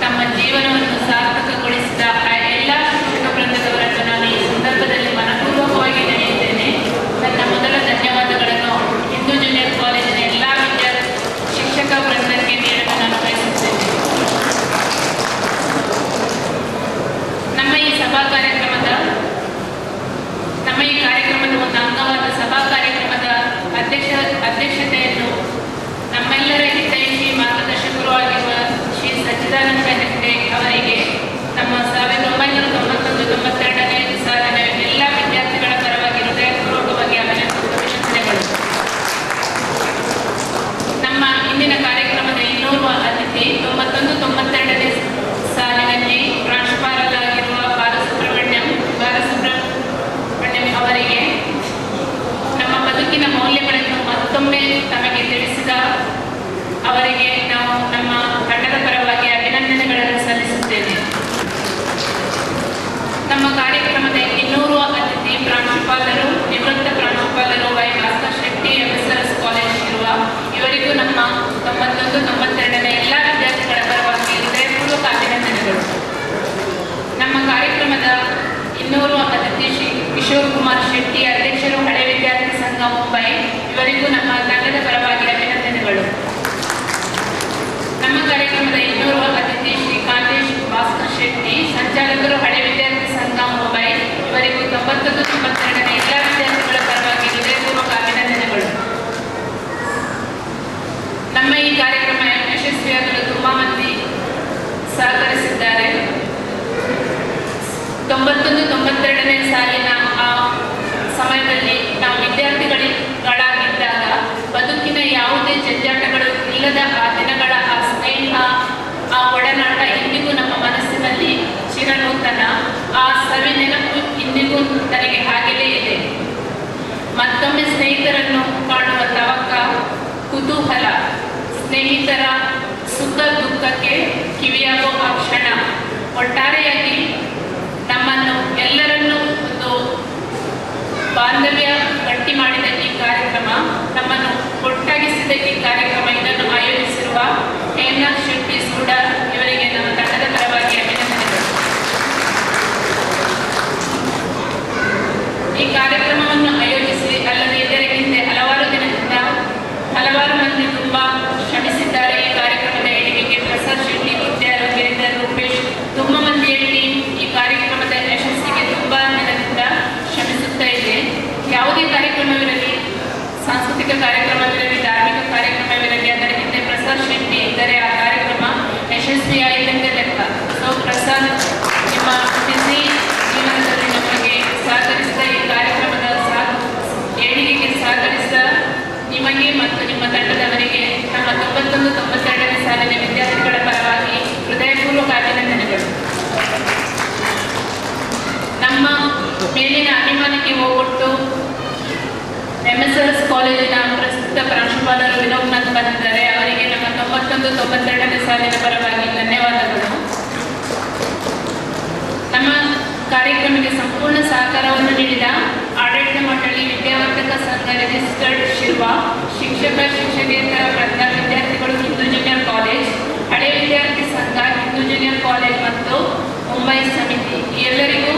ತಮ್ಮ ಜೀವನವನ್ನು ಸಾರ್ಥಕಗೊಳಿಸಿದ ಆ ಎಲ್ಲ ಶಿಕ್ಷಕ ವೃಂದದವರನ್ನು ನಾನು ಈ ಸಂದರ್ಭದಲ್ಲಿ ಮನಪೂರ್ವಕವಾಗಿ ನೆನೆಯುತ್ತೇನೆ. ನನ್ನ ಮೊದಲ ಧನ್ಯವಾದಗಳನ್ನು ಹಿಂದೂ ಜೂನಿಯರ್ ಕಾಲೇಜಿನ ಎಲ್ಲ ಶಿಕ್ಷಕ ವೃಂದಕ್ಕೆ ನೀಡಲು ನಾನು ಬಯಸುತ್ತೇನೆ. ನಮ್ಮ ಈ ಕಾರ್ಯಕ್ರಮದ ಒಂದು ಅಂಗವಾದ ಸಭಾ ಕಾರ್ಯಕ್ರಮದ ಅಧ್ಯಕ್ಷತೆಯನ್ನು ನಮ್ಮೆಲ್ಲರ ಹಿತೈಷಿ ಮಾರ್ಗದರ್ಶಕರು ಆಗಿರುವ ಶ್ರೀ ಸಚ್ಚಿದಾನಂದ ಹೆಗ್ಡೆ ಅವರಿಗೆ ನಮ್ಮ 1991-92ನೇ ಸಾಲಿನ ಎಲ್ಲ ವಿದ್ಯಾರ್ಥಿಗಳ ಪರವಾಗಿ ಹೃದಯಪೂರ್ವಕವಾಗಿ ಅಭಿನಂದನೆಗಳು. ನಮ್ಮ ಇಂದಿನ ಕಾರ್ಯಕ್ರಮದ ಇನ್ನೋರ್ವ ಅತಿಥಿ 91-92ನೇ ಸಾಲಿನಲ್ಲಿ ಪ್ರಾಂಶುಪಾಲರಾಗಿರುವ ಬಾಲಸುಬ್ರಹ್ಮಣ್ಯಂ ಅವರಿಗೆ ನಮ್ಮ ಬದುಕಿನ ಮೌಲ್ಯಗಳನ್ನು ಮತ್ತೊಮ್ಮೆ ತಮಗೆ ತಿಳಿಸಿದ ಅವರಿಗೆ ನಾವು ನಮ್ಮ ತಂಡದ ಪರವಾಗಿ ಅಭಿನಂದನೆಗಳನ್ನು ಸಲ್ಲಿಸುತ್ತೇವೆ. ನಮ್ಮ ಕಾರ್ಯಕ್ರಮದ ಇನ್ನೂರು ಅತಿಥಿ ಪ್ರಾಂಶುಪಾಲರು, ನಿವೃತ್ತ ಪ್ರಾಂಶುಪಾಲರು Y Bhaskar Shetty MSRS college ಇರುವ ಇವರಿಗೂ ನಮ್ಮ 91-92ನೇ ಎಲ್ಲ ವಿದ್ಯಾರ್ಥಿಗಳ ಪರವಾಗಿ ಹೃದಯಪೂರ್ವಕ ಅಭಿನಂದನೆಗಳು. ನಮ್ಮ ಕಾರ್ಯಕ್ರಮದ ಇನ್ನೂರು ಅತಿಥಿ ಶ್ರೀ ಕಿಶೋರ್ ಕುಮಾರ್ ಶೆಟ್ಟಿ, ಅಧ್ಯಕ್ಷರು ಹಳೆ ವಿದ್ಯಾರ್ಥಿ ಸಂಘ ಮುಂಬೈ, ಇವರಿಗೂ ನಮ್ಮ ತಂಡದ ಪರವಾಗಿ ಅಭಿನಂದನೆಗಳು. ನಮ್ಮ ಕಾರ್ಯಕ್ರಮದ ಇನ್ನೂರು ಅತಿಥಿ ಶ್ರೀ ಕಾಂತೇಶ್ ಭಾಸ್ಕರ್ ಶೆಟ್ಟಿ, ಸಂಚಾಲಕರು ಹಳೆ ವಿದ್ಯಾರ್ಥಿ ಸಂಘ ಮುಂಬೈ, ಇವರಿಗೂ 91-92ನೇ ಎಲ್ಲ ವಿದ್ಯಾರ್ಥಿಗಳ ಪರವಾಗಿ ಹೃದಯಪೂರ್ವಕ ಅಭಿನಂದನೆಗಳು. ನಮ್ಮ ಈ ಕಾರ್ಯಕ್ರಮ ಯಶಸ್ವಿಯಾಗಲು ತುಂಬಾ ಮಂದಿ ಸಹಕರಿಸಿದ್ದಾರೆ. 91-92ನೇ ಸಾಲಿನ ಆ ಸಮಯದಲ್ಲಿ ನಾವು ವಿದ್ಯಾರ್ಥಿಗಳಾಗಿದ್ದಾಗ ಬದುಕಿನ ಯಾವುದೇ ಜಂಜಾಟಗಳು ಇಲ್ಲದ ಆ ದಿನಗಳ ಆ ಸ್ನೇಹ, ಆ ಒಡನಾಟ ಇಂದಿಗೂ ನಮ್ಮ ಮನಸ್ಸಿನಲ್ಲಿ ಚಿರನೂತನ. ಆ ಸವಿ ನೆನಪು ಇಂದಿಗೂ ನನಗೆ ಹಾಗೆಯೇ ಇದೆ. ಮತ್ತೊಮ್ಮೆ ಸ್ನೇಹಿತರನ್ನು ಕಾಣುವ ತವಕ, ಕುತೂಹಲ, ಸ್ನೇಹಿತರ ಸುಖ ದುಃಖಕ್ಕೆ ಕಿವಿಯಾಗೋ ಆ ಕ್ಷಣ, ಒಟ್ಟಾರೆಯಾಗಿ ನಮ್ಮನ್ನು ಎಲ್ಲರನ್ನೂ ಒಂದು ಬಾಂಧವ್ಯ ಗಟ್ಟಿ ಮಾಡಿದ ಈ ಕಾರ್ಯಕ್ರಮ, ನಮ್ಮನ್ನು ಒಟ್ಟಾಗಿಸಿದ ಈ ಕಾರ್ಯಕ್ರಮ, ಇದನ್ನು ಆಯೋಜಿಸಿರುವ ಹೇಮನಾಥ್ ಶೆಟ್ಟಿ ಸೂಡರ್ ಇವರಿಗೆ ನಮ್ಮ ತಂಡದ ಪರವಾಗಿ ಅಭಿನಂದನೆಗಳು. ಈ ಕಾರ್ಯಕ್ರಮವನ್ನು ಆಯೋಜಿಸಿ ಅಲ್ಲದೆ ಇದರ ಹಿಂದೆ ಹಲವಾರು ದಿನದಿಂದ ಹಲವಾರು ಮಂದಿ ತುಂಬಾ ಶ್ರಮಿಸಿದ್ದಾರೆ. ಈ ಕಾರ್ಯಕ್ರಮದ ಏಳಿಗೆಗೆ ಪ್ರಸಾದ್ ಶೆಟ್ಟಿ, ವಿದ್ಯಾರು, ಗಿರಿಧರ್, ರೂಪೇಶ್, ತುಂಬಾ ಮಂದಿಯ ಟೀಮ್ ಈ ಕಾರ್ಯಕ್ರಮದ ಯಶಸ್ಸಿಗೆ ತುಂಬಾ ದಿನದಿಂದ ಶ್ರಮಿಸುತ್ತಾ ಇದೆ. ಯಾವುದೇ ಕಾರ್ಯಕ್ರಮವಿರಲಿ, ಸಾಂಸ್ಕೃತಿಕ ಕಾರ್ಯಕ್ರಮವಿರಲಿ, ಧಾರ್ಮಿಕ ಕಾರ್ಯಕ್ರಮವಿರಲಿ, ಅದರ ಹಿಂದೆ ಪ್ರಸಾದ್ ಶೆಟ್ಟಿ ಇದ್ದರೆ ಆ ಕಾರ್ಯಕ್ರಮ ಯಶಸ್ವಿಯಾಯಿತೆಂದೇ ಲೆಕ್ಕ. ಸೊ ಪ್ರಸಾದ್, ನಿಮ್ಮ ಬ್ಯುಸಿ ಜೀವನದಲ್ಲಿ ನಮಗೆ ಸಹಕರಿಸಿದ ಈ ಕಾರ್ಯಕ್ರಮದ ಏಳಿಗೆಗೆ ಸಹಕರಿಸಿದ ನಿಮಗೆ ಮತ್ತು ನಿಮ್ಮ ತಂಡದವರಿಗೆ ನಮ್ಮ 91-92ನೇ ಸಾಲಿನ ವಿದ್ಯಾರ್ಥಿಗಳ ಪರವಾಗಿ ಹೃದಯಪೂರ್ವಕ ಅಭಿನಂದನೆಗಳು. ನಮ್ಮ ಮೇಲಿನ ಅಭಿಮಾನಕ್ಕೆ ಹೋಗೊಟ್ಟು MSRS ಕಾಲೇಜಿನ ಪ್ರಸ್ತುತ ಪ್ರಾಂಶುಪಾಲರು ವಿನೋದ್ನಾಥ್ ಬಂದಿದ್ದಾರೆ. ಅವರಿಗೆ ನಮ್ಮ 91-92ನೇ ಸಾಲಿನ ಪರವಾಗಿ ಧನ್ಯವಾದಗಳು. ನಮ್ಮ ಕಾರ್ಯಕ್ರಮಕ್ಕೆ ಸಂಪೂರ್ಣ ಸಹಕಾರವನ್ನು ನೀಡಿದ ಆಡಳಿತ ಮಂಡಳಿ, ವಿದ್ಯಾವರ್ಧಕ ಸಂಘ, ರಿಜಿಸ್ಟರ್ಡ್ ಶಿರ್ವಾ, ಶಿಕ್ಷಕ ಶಿಕ್ಷಕೇತರ ವೃಂದ, ವಿದ್ಯಾರ್ಥಿಗಳು, ಹಿಂದೂ ಜೂನಿಯರ್ ಕಾಲೇಜ್, ಹಳೆ ವಿದ್ಯಾರ್ಥಿ ಸಂಘ, ಹಿಂದೂ ಜೂನಿಯರ್ ಕಾಲೇಜ್ ಮತ್ತು ಮುಂಬೈ ಸಮಿತಿ ಎಲ್ಲರಿಗೂ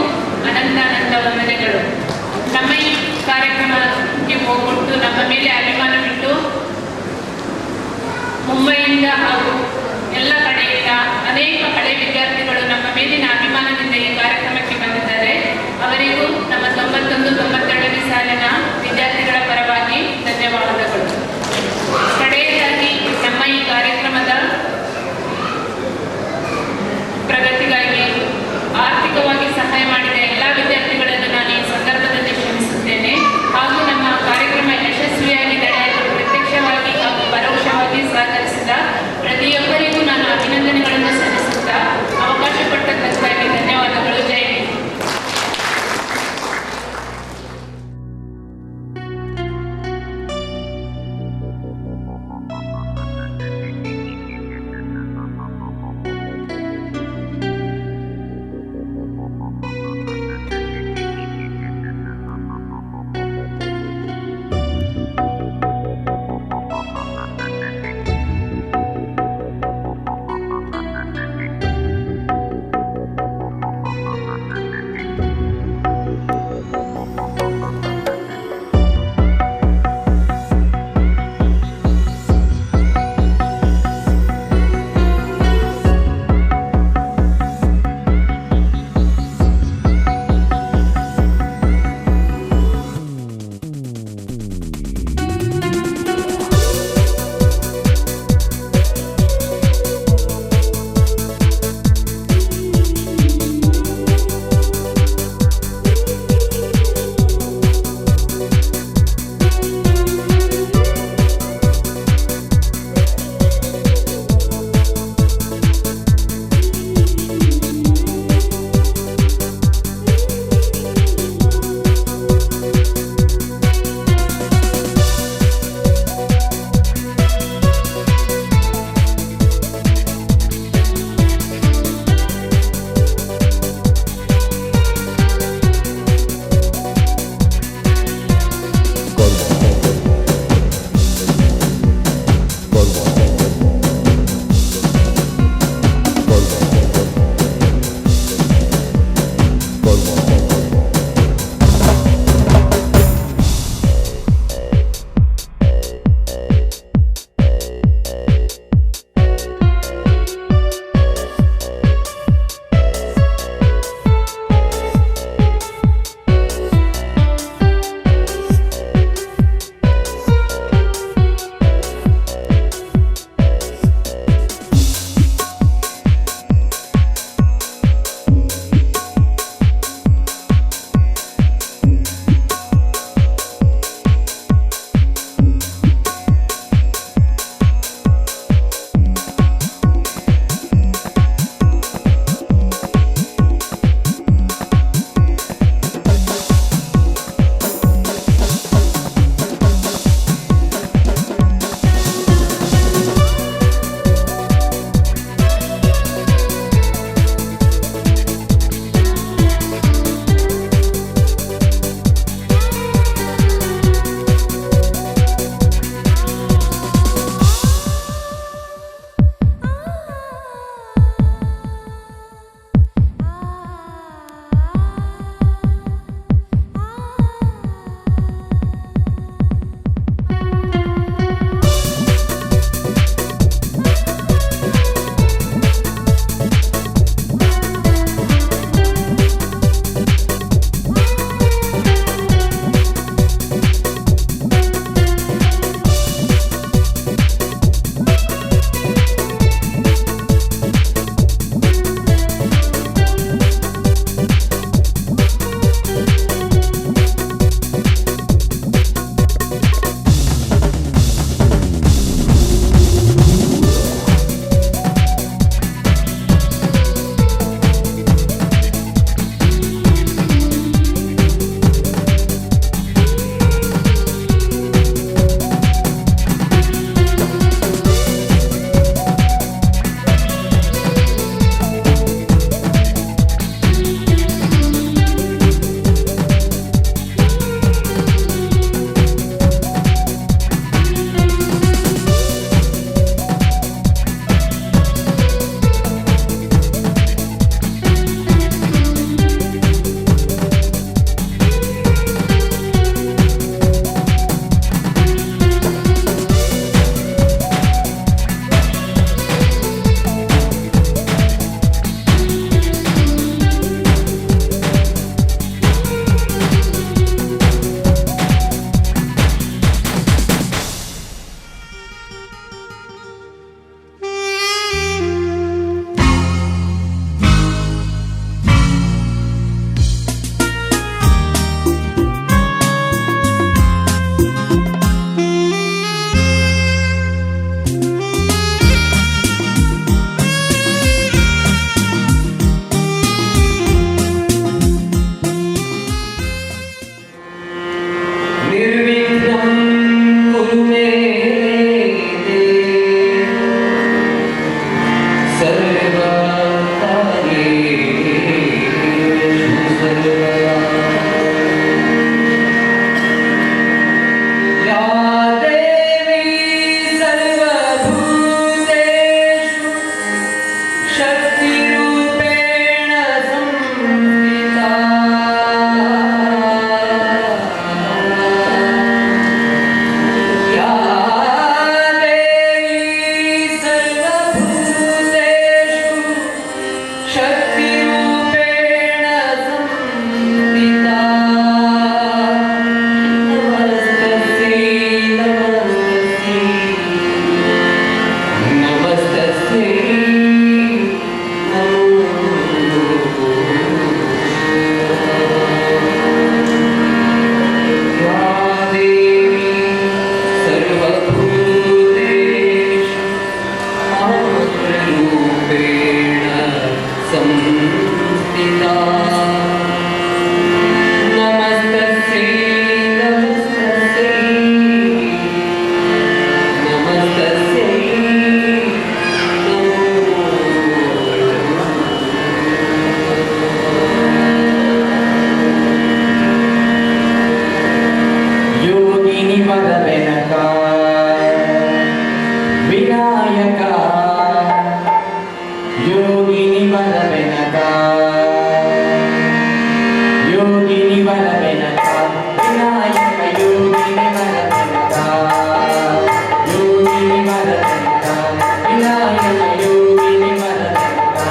ಅನಂತ ವಂದನೆಗಳು. ನಮ್ಮ ಈ ಕಾರ್ಯಕ್ರಮಕ್ಕೆ ಹೋಗ್ಬಿಟ್ಟು ನಮ್ಮ ಮೇಲೆ ಅಭಿಮಾನ ಬಿಟ್ಟು ಮುಂಬೈಯಿಂದ ಹಾಗೂ ಎಲ್ಲ ಕಡೆಯಿಂದ ಅನೇಕ ಹಳೆ ವಿದ್ಯಾರ್ಥಿಗಳು संस्थिता नमस्तस्यै नमस्तस्यै नमस्तस्यै योगिनी वरवेनका विनायका योगिनी वरवेनका योगिनी वरवेनका विनायक योगिनी वरवेनका योगिनी वरवेनका विनायक योगिनी वरवेनका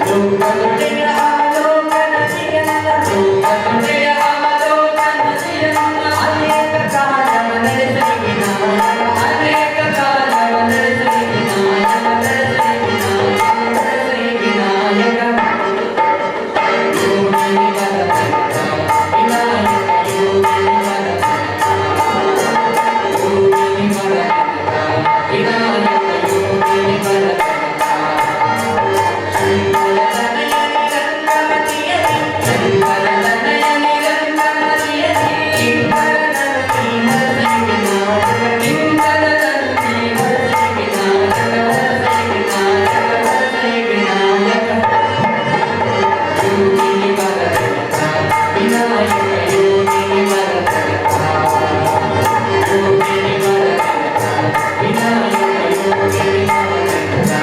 दुःखदुःखय आलोकन सियन्न दुःखदुःखय आलोकन सियन्न अनेक कालम ನಡೆಸಿ ವಿನಾಯಕ अनेक कालम ನಡೆಸಿ विनायक ನಡೆಸಿ विनायक योगिनी वरवेनका विनायक योगिनी वरवेनका योगिनी वरवेनका विनायक योगिनी वरवेनका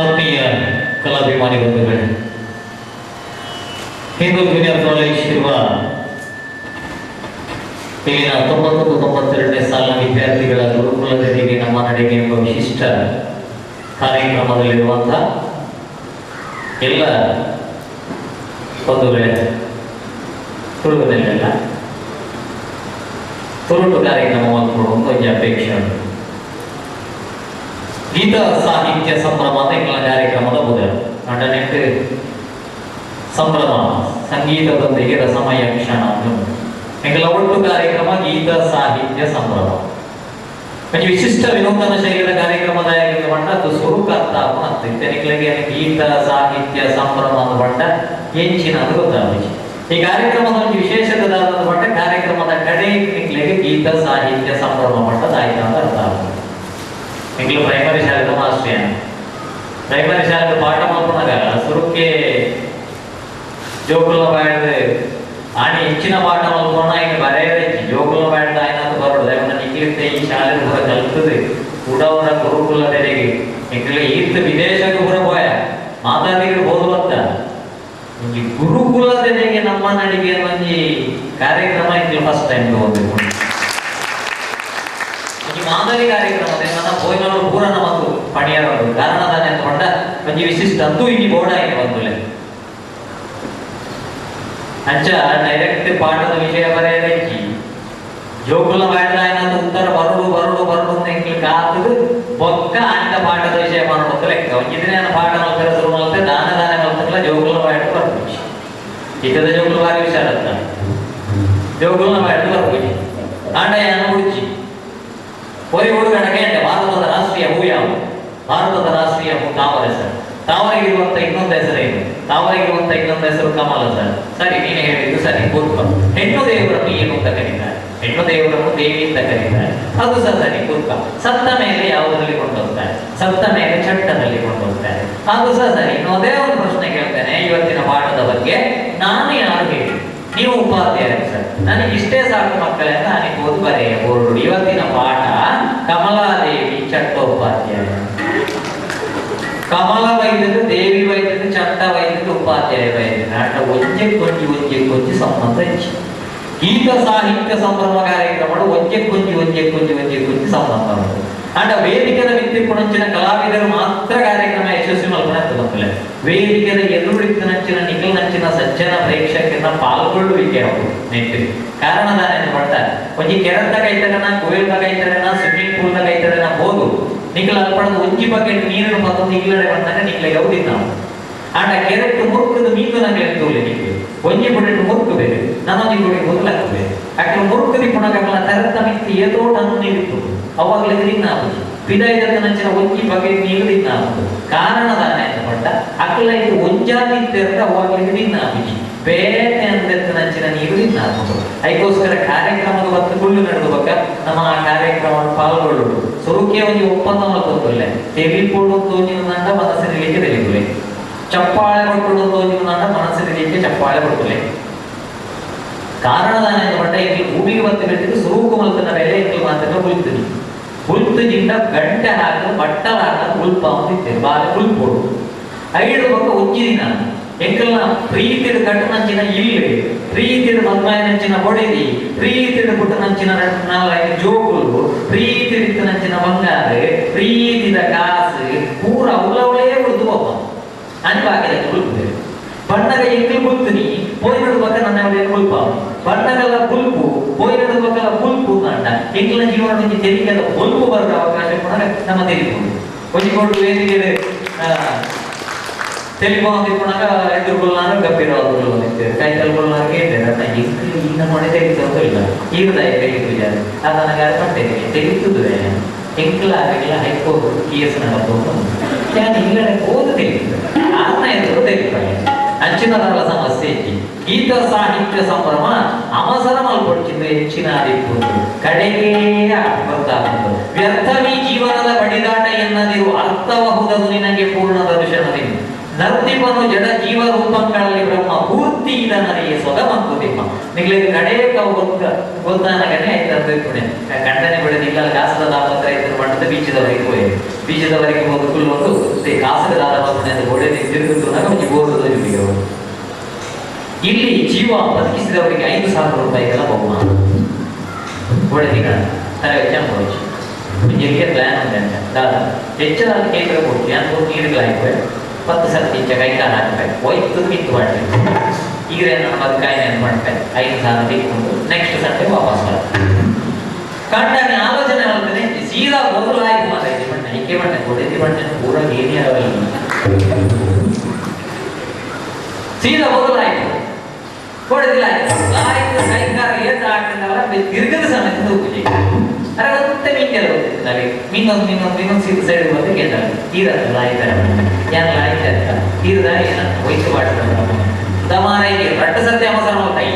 ಆತ್ಮೀಯ ಕಲಾಭಿಮಾನಿ ಬಂಧುಗಳೇ, ಹಿಂದೂ ಜೂನಿಯರ್ ಕಾಲೇಜ್ ಇರುವ ಇಲ್ಲಿನ 90-92ನೇ ಸಾಲಿನ ವಿದ್ಯಾರ್ಥಿಗಳ ಗುರುಕುಲದೊಂದಿಗೆ ನಮ್ಮ ನಡೆಗೆ ಎಂಬ ವಿಶಿಷ್ಟ ಕಾರ್ಯಕ್ರಮದಲ್ಲಿರುವಂಥ ಎಲ್ಲ ಬಂಧುಗಳೇ, ತುಳುವಿನಲ್ಲೆಲ್ಲ ತುರುಟು ಕಾರ್ಯಕ್ರಮವನ್ನು ಕೊಡುವಂಥ ಒಂದು ಅಪೇಕ್ಷೆ ಉಂಟು. ಗೀತ ಸಾಹಿತ್ಯ ಸಂಭ್ರಮ ಅಂತ ಎಂಗಳ ಕಾರ್ಯಕ್ರಮದ ಮೊದಲು ನಟನೆಟ್ಟು ಸಂಭ್ರಮ ಸಂಗೀತದೊಂದಿಗೆ ರಸಮಯ ಕ್ಷಣ ಎಂಗಳ ಒಟ್ಟು ಕಾರ್ಯಕ್ರಮ ಗೀತ ಸಾಹಿತ್ಯ ಸಂಭ್ರಮ. ಒಂದು ವಿಶಿಷ್ಟ ವಿನೂತನ ಶೈಲಿಯ ಕಾರ್ಯಕ್ರಮದ ಬಂಡ ಅದು ಸ್ವರೂಪಾರ್ಥ ಅಂತ ಇತನಿಗಳಿಗೆ ಗೀತ ಸಾಹಿತ್ಯ ಸಂಭ್ರಮ ಅಂತ ಬಂಡ ಎಂಚಿನ ಅದು ಗೊತ್ತಾಗಬೇಕು. ಈ ಕಾರ್ಯಕ್ರಮದ ಒಂದು ವಿಶೇಷದ ಬಂಡ ಕಾರ್ಯಕ್ರಮದ ಕಡೆ ನಿಕ್ಲಿಗೆ ಗೀತ ಸಾಹಿತ್ಯ ಸಂಭ್ರಮ ಬಂಡದ ಆಯ್ತು ಅಂತ ಅರ್ಥ ಆಗುತ್ತೆ. ಎಂಗ್ಲು ಪ್ರೈಮರಿ ಶಾಲೆದ ಮಾಸ್ಟ್ರಿಯ ಪ್ರೈಮರಿ ಶಾಲೆದ ಪಾಠ ಮಲ್ಪನಾಗ ಸುರುಕ್ಕೆ ಜೋಕುಲ ಬ್ಯಾಡ್ದ ಆಣಿ ಹೆಚ್ಚಿನ ಪಾಠ ಮಲ್ಪೋಣ ಇನ್ನು ಬರೆಯದೇ ಜೋಕುಲ ಬ್ಯಾಡ್ದ ಆಯ್ತು ಬರೋದು ಯಾಕಂದ್ರೆ ನಿಕ್ಲಿಂದ ಈ ಶಾಲೆ ಕೂಡ ಕಲ್ತದೆ ಉಡವರ ಗುರುಕುಲದೆಡೆಗೆ ಎಂಗ್ಲೆ ಈರ್ತ ವಿದೇಶಕ್ಕೆ ಕೂಡ ಹೋಯ ಮಾತಾಡಿದ್ರೆ ಬೋದು ಬರ್ತ ಈ ಗುರುಕುಲದೆಡೆಗೆ ನಮ್ಮ ನಡಿಗೆ ಒಂಜಿ ಕಾರ್ಯಕ್ರಮ ಇಂಗ್ಲು ಫಸ್ಟ್ ಟೈಮ್ ತಗೊಂಡು ಮಾದರಿ ಕಾರ್ಯಕ್ರಮದ ನನ್ನ ಭೋಜನಗಳು ಪೂರಣ ಮತ್ತು ಪಣಿಯರು ಕಾರಣದಾನೆ ಅಂತ ಹೊಂಡ ಒಂದು ವಿಶಿಷ್ಟ ಅಂತೂ ಇಲ್ಲಿ ಬೋರ್ಡ್ ಆಗಿದೆ ಬಂದುಲೆ ಅಂಚ ಡೈರೆಕ್ಟ್ ಪಾಠದ ವಿಷಯ ಬರೆಯಲಿಕ್ಕೆ ಜೋಕುಲ ಮಾಡಿದ ಉತ್ತರ ಬರಡು ಬರಡು ಬರಡು ಅಂತ ಎಂಗ್ಲಿ ಕಾತದು ಬೊಕ್ಕ ಆಯ್ದ ಪಾಠದ ವಿಷಯ ಮಾಡೋದು ಲೆಕ್ಕ ಒಂದಿನ ಪಾಠ ಮಲ್ಕರ ಶುರು ಮಾಡ್ತೆ ದಾನ ದಾನ ಮಲ್ತಲ್ಲ ಜೋಕುಲ ಮಾಡಿ ಬರ್ಬೇಕು ಇತದ ಜೋಕುಲ ಬಾರಿ ವಿಷಯ ಅತ್ತ ಜೋಕುಲ ಮಾಡಿ ಬರ್ಬೇಕು ಆಂಡ ಯಾನ ಹುಡುಚಿ ஒரு ಹುಡುಗನಿಗೆ ಭಾರತದ ರಾಷ್ಟ್ರೀಯ ಹೂ ಯಾವುದು? ಭಾರತದ ರಾಷ್ಟ್ರೀಯ ಹೂ ತಾವರೆ ಸರ್. ತಾವರೆಗಿರುವಂತ ಇನ್ನೊಂದು ಹೆಸರೇನು? ತಾವರೆಗಿರುವಂತ ಇನ್ನೊಂದು ಹೆಸರು ಕಮಲ ಸರ್. ಸರಿ, ನೀನು ಹೇಳಿದ್ದು ಸರಿ. ಕೂತ್ಕೊ. ಹೆಣ್ಣು ದೇವರನ್ನು ಏನು ಅಂತ ಕರೀತಾರೆ? ಹೆಣ್ಣು ದೇವರನ್ನು ದೇವಿ ಅಂತ ಕರೀತಾರೆ. ಅದು ಸರಿ. ಕೂತ್ಕೊ. ಸತ್ತ ಮೇಲೆ ಯಾವುದರಲ್ಲಿ ಕೊಂಡೋಗ್ತಾರೆ? ಸತ್ತ ಮೇಲೆ ಚಟ್ಟದಲ್ಲಿ ಕೊಂಡೋಗ್ತಾರೆ. ಅದು ಸರಿ. ಇನ್ನೊಂದೇ ಒಂದು ಪ್ರಶ್ನೆ ಕೇಳ್ತೇನೆ ಇವತ್ತಿನ ಪಾಠದ ಬಗ್ಗೆ. ನಾನು ಯಾರು ಹೇಳಿ? ನೀವು ಉಪಾಧ್ಯಾಯರು ಸರ್. ನನಗೆ ಇಷ್ಟೇ ಸಾಕು ಮಕ್ಕಳೇ ಅಂತ ನನಗೆ ಓದು ಬರೆಯಬಹುದು. ಇವತ್ತಿನ ಪಾಠ ಕಮಲಾದೇವಿ ಚಟ್ಟೋಪಾಧ್ಯಾಯ. ಕಮಲ ವೈದ್ಯರು, ದೇವಿ ವೈದ್ಯರು, ಚಟ್ಟ ವೈದ್ಯರು, ಉಪಾಧ್ಯಾಯ ವೈದ್ಯರು. ಆಟ ಒಂಜೆ ಕೊಂಚಿ ಸಂಬಂಧ ಹೆಚ್ಚು. ಗೀತ ಸಾಹಿತ್ಯ ಸಂಭ್ರಮ ಕಾರ್ಯಕ್ರಮ ಒಂಜೆ ಕುಂಜಿ ಸಂಭ್ರಮ ಅಂಡ ವೇದಿಕೆದ ವ್ಯಕ್ತಿಪುಣಂಚಿನ ಕಲಾವಿದರು ಮಾತ್ರ ಕಾರ್ಯಕ್ರಮ ಯಶಸ್ವಿ ಮಲ್ಪನೆ ವೇದಿಕೆದ ಎದುರುಡಿತ್ತಿನಂಚಿನ ನಿಖಲ್ನಂಚಿನ ಸಜ್ಜನ ಪ್ರೇಕ್ಷಕನ ಪಾಲ್ಗೊಳ್ಳುವಿಕೆ ಅವರು ನೆಟ್ಟು ಕಾರಣದಾನ ಪಡ್ತ ಒಂಜಿ ಕೆರೆದ ಕೈತಡನ ಕುವೆಲ್ದ ಕೈತಡನ ಸ್ವಿಮ್ಮಿಂಗ್ ಪೂಲ್ದ ಕೈತಡನ ಹೋದು ನಿಖಲ್ ಅಲ್ಪಡದ ಒಂಜಿ ಬಕೆಟ್ ನೀರಿನ ಮತ್ತೊಂದು ಇಲ್ಲಡೆ ಬಂದಾಗ ನಿಖಲೆ ಗೌದಿ ನಾವು ಆಂಡ ಕೆರೆಟ್ಟು ಮುರುಕದ ಮೀನು ನಂಗೆ ತೋಲೆ ನಿಖಲು ಒಂಜಿ ಬುಡೆಟ್ಟು ಮುರುಕು ಬೇರೆ ನನ್ನೊಂದಿ ಗುಡಿ ಮೊದಲಾಗ ಬೇರೆ ಅక్కడ ಮುರುಕದಿ ಪುಣಗಲ ತರತ ಮಿತ್ತಿ ಏತೋಟನ್ನು ನೀಡಿತ್ತು ಅವಾಗಲೇ ದಿನಾಪುಜಿ ಪಿದಾಯದ ನಂಚಿನ ಒಂಜಿ ಬಗೆಟ್ ನೀರು ದಿನಾಪುದು ಕಾರಣದಾನ ಅಂತ ಪಟ್ಟ ಅಕ್ಕಲ ಇದು ಒಂಜಾತಿ ತೆರೆದ ಅವಾಗಲೇ ದಿನಾಪುಜಿ ಬೇರೆ ಅಂತ ನಂಚಿನ ನೀರು ದಿನಾಪುದು ಅದಕ್ಕೋಸ್ಕರ ಕಾರ್ಯಕ್ರಮದ ಹೊತ್ತು ಕುಳ್ಳು ನಡೆದ ಬಗ್ಗೆ ನಮ್ಮ ಆ ಕಾರ್ಯಕ್ರಮವನ್ನು ಪಾಲ್ಗೊಳ್ಳುವುದು ಸುರುಕೆ ಒಂದು ಒಪ್ಪಂದ ಮಲ್ಕೊಳ್ತಲ್ಲ ತೆಗಿಪೋಡು ತೋಜಿನಂದ ಮನಸ್ಸಿನಲ್ಲಿಗೆ ತೆಗೆದುಲೆ ಚಪ್ಪಾಳೆ ಕೊಟ್ಟು ತೋಜಿನಂದ ಮನಸ್ಸಿನಲ್ಲಿಗೆ ಚಪ್ಪಾಳೆ ಕೊಟ್ಟಲೆ ಕಾರಣದಾನ ಅಂತ ಪಟ್ಟ ಇಲ್ಲಿ ಭೂಮಿಗೆ ಬಂದು ಬಿಟ್ಟಿದ್ದು ಸುರೂಕು ಮಲ್ತನ ಮೇಲೆ ಇಲ್ಲಿ ಮಾತ್ರ ಕುಳಿತೀನಿ ಹುಲ್ತುಜಿಂದ ಗಂಟೆ ಹಾಕಲು ಬಟ್ಟಲ ಹಾಕಲು ಉಲ್ಪ ಅಂತಿದ್ದೆ ಬಾಲೆ ಹುಲ್ಪೋಡು ಐದು ಪಕ್ಕ ಉಜ್ಜಿನ ಎಂಕಲ್ನ ಪ್ರೀತಿದ ಕಟ್ಟನಂಚಿನ ಇಲ್ಲಿ ಪ್ರೀತಿದ ಮದ್ಮಾಯನಂಚಿನ ಹೊಡೆದಿ ಪ್ರೀತಿದ ಪುಟ್ಟನಂಚಿನ ಜೋಗುಲು ಪ್ರೀತಿದ ನಂಚಿನ ಬಂಗಾರ ಪ್ರೀತಿದ ಕಾಸು ಪೂರ ಉಲವಳೇ ಉಳಿದು ಒಬ್ಬ ಅನ್ಬಾಗಿದ ಹುಲ್ಪು ಬಣ್ಣಗ ಎಂಕಲ್ ಗುಲ್ತೀನಿ ಪೋಯಿನಡು ಪಕ್ಕ ನನ್ನ ಹುಲ್ಪ ಬಣ್ಣಗಲ ಗುಲ್ಪು ಪೋಯಿನಡು ಪಕ್ಕಲ ಗುಲ್ಪು ಅಂಡ ಎಂಕಲ ಜೀವನ ತೆರಿಗೆದ ಹೊಲ್ಪು ಬರುವ ಅವಕಾಶ ಕೂಡ ನಮ್ಮ ತೆರಿಬಹುದು ಒಂಜಿಕೊಂಡು ವೇದಿಕೆ ಟೆಲಿಫೋನ್ ತಿಳ್ಕೊಂಡಾಗ ಎದುರುಗೊಳ್ಳಾರ ಗಂಭೀರವಾದಗಳು ಬಂದಿರ್ತೇವೆ ಕೈ ತಲ್ಗೊಳ್ಳಾರಿಗೆ ಹೇಳ್ತೇವೆ ಎಂಕಲ್ ಈಗ ಮಾಡಿ ತೆಗಿತು ಇಲ್ಲ ಈಗದ ತೆಗಿತು ಜಾರ ಅದು ನನಗೆ ಅರ್ಪಡ್ತೇನೆ ತೆಗಿತುದುವೆ ಎಂಕಲ ಆಗಲಿಲ್ಲ ಹೈಕೋರ್ಟ್ ಕೇಸ್ ನಡೆದು ನಾನು ಇಲ್ಲಡೆ ಓದು ತೆಗಿತು ಆತ್ಮ ಎದುರು ತೆಗಿತಾರೆ ಅಂಚಿನದಲ್ಲ ಸಮಸ್ಯೆ ಇತ್ತು ಗೀತ ಸಾಹಿತ್ಯ ಸಂಭ್ರಮ ಅವಸರ ಮಲ್ಪಡ್ತಿದ್ದು ಹೆಚ್ಚಿನ ಆದಿತ್ತು ಕಡೆಗೆ ಬರ್ತಾಗುವುದು ವ್ಯರ್ಥವಿ ಜೀವನದ ಬಡಿದಾಟ ಎನ್ನದಿರು ಅರ್ಥವಹುದದು ನಿನಗೆ ಪೂರ್ಣ ದರ್ಶನದಿಂದ ನರ್ತಿಪನು ಜಡ ಜೀವ ರೂಪಗಳಲ್ಲಿ ಬ್ರಹ್ಮ ಪೂರ್ತಿ ಇದನರಿಗೆ ಸೊಗಮಂಕುತಿಮ್ಮ ನಿಗ್ಲಿಗೆ ಕಡೆಗೆ ಗೊತ್ತಾನಗನೆ ಆಯ್ತು ಅಂದ್ಕೊಂಡೆ ಕಂಡನೆ ಬಿಡದಿಲ್ಲ ಕಾಸದ ದಾಪತ್ರ ಇದ್ರು ಮಟ್ಟದ ಬೀಚದವರೆಗೆ ಹೋಯ್ತು ಬೀಜದವರೆಗೆ ಹೋದ ಫುಲ್ ಒಂದು ಕಾಸಗದಾದ ಬಂದ ಗೋಡೆ ತಿರುಗುತ್ತಾಗ ಬೋರ್ದು ಇಲ್ಲಿ ಜೀವ ಬದುಕಿಸಿದವರಿಗೆ 5,000 ರೂಪಾಯಿಗಳ ಬಹುಮಾನ ಒಡೆದಿಗ ತಲೆ ವೆಚ್ಚ ನಿಮಗೆ ಪ್ಲಾನ್ ಅಂತ ಹೆಚ್ಚಿನ ಕೇಂದ್ರ ಕೊಡ್ತೀವಿ ಅಂತ ನೀರುಗಳಾಯ್ತು 10 ಸರ್ತಿ ಕೈ ಕಾಲು ಹಾಕ್ಬೇಕು ಹೋಯ್ತು ಕಿತ್ತು ಮಾಡ್ಬೇಕು ಈಗ ನನ್ನ ಬದುಕಾಯಿ ಏನು ಮಾಡ್ಬೇಕು 5,000 ತಿಕ್ಕೊಂಡು ನೆಕ್ಸ್ಟ್ ಸಂಡೆ ವಾಪಸ್ ಬರ್ತಾರೆ ಕಂಡಾಗ ಆಲೋಚನೆ ಮಾಡ್ತಾನೆ ಸೀದಾ ಮೊದಲು ಆಯ್ತು ಮಾತಾಯ್ತು ಬಣ್ಣ ಏಕೆ ಬಣ್ಣ ಕೊಡಿದ್ರಿ ಬಣ್ಣ ಪೂರ ಏನೇ ಆಗಲ್ಲ ಸೀದಾ ಮೊದಲು ಆಯ್ತು ಕೊಡದಿಲ್ಲ ಆಯ್ತು ಕೈಗಾರ ಏತ ಆಗ್ತದಲ್ಲ ತಿರ್ಗದ ಸಮೇತ ಹೋಗಿ ಅರೆ ಮತ್ತೆ ಮೀನ್ಗೆಲ್ಲ ಹೋಗ್ತಿದ್ದಾರೆ ಮೀನೊಂದು ಸೀದ ಸೈಡ್ ಬಂದು ಕೇಳ್ತಾರೆ ತೀರಲ್ಲ ಆಯ್ತಾರೆ ಏನೆಲ್ಲ ಆಯ್ತು ಅಂತ ತೀರದ ಏನ ವೈದ್ಯ ಮಾಡ್ತಾರೆ ದಮಾರಿಗೆ ರಟ್ಟ ಸತ್ಯ ಅವಸರ ಮಾಡ್ತಾಯಿ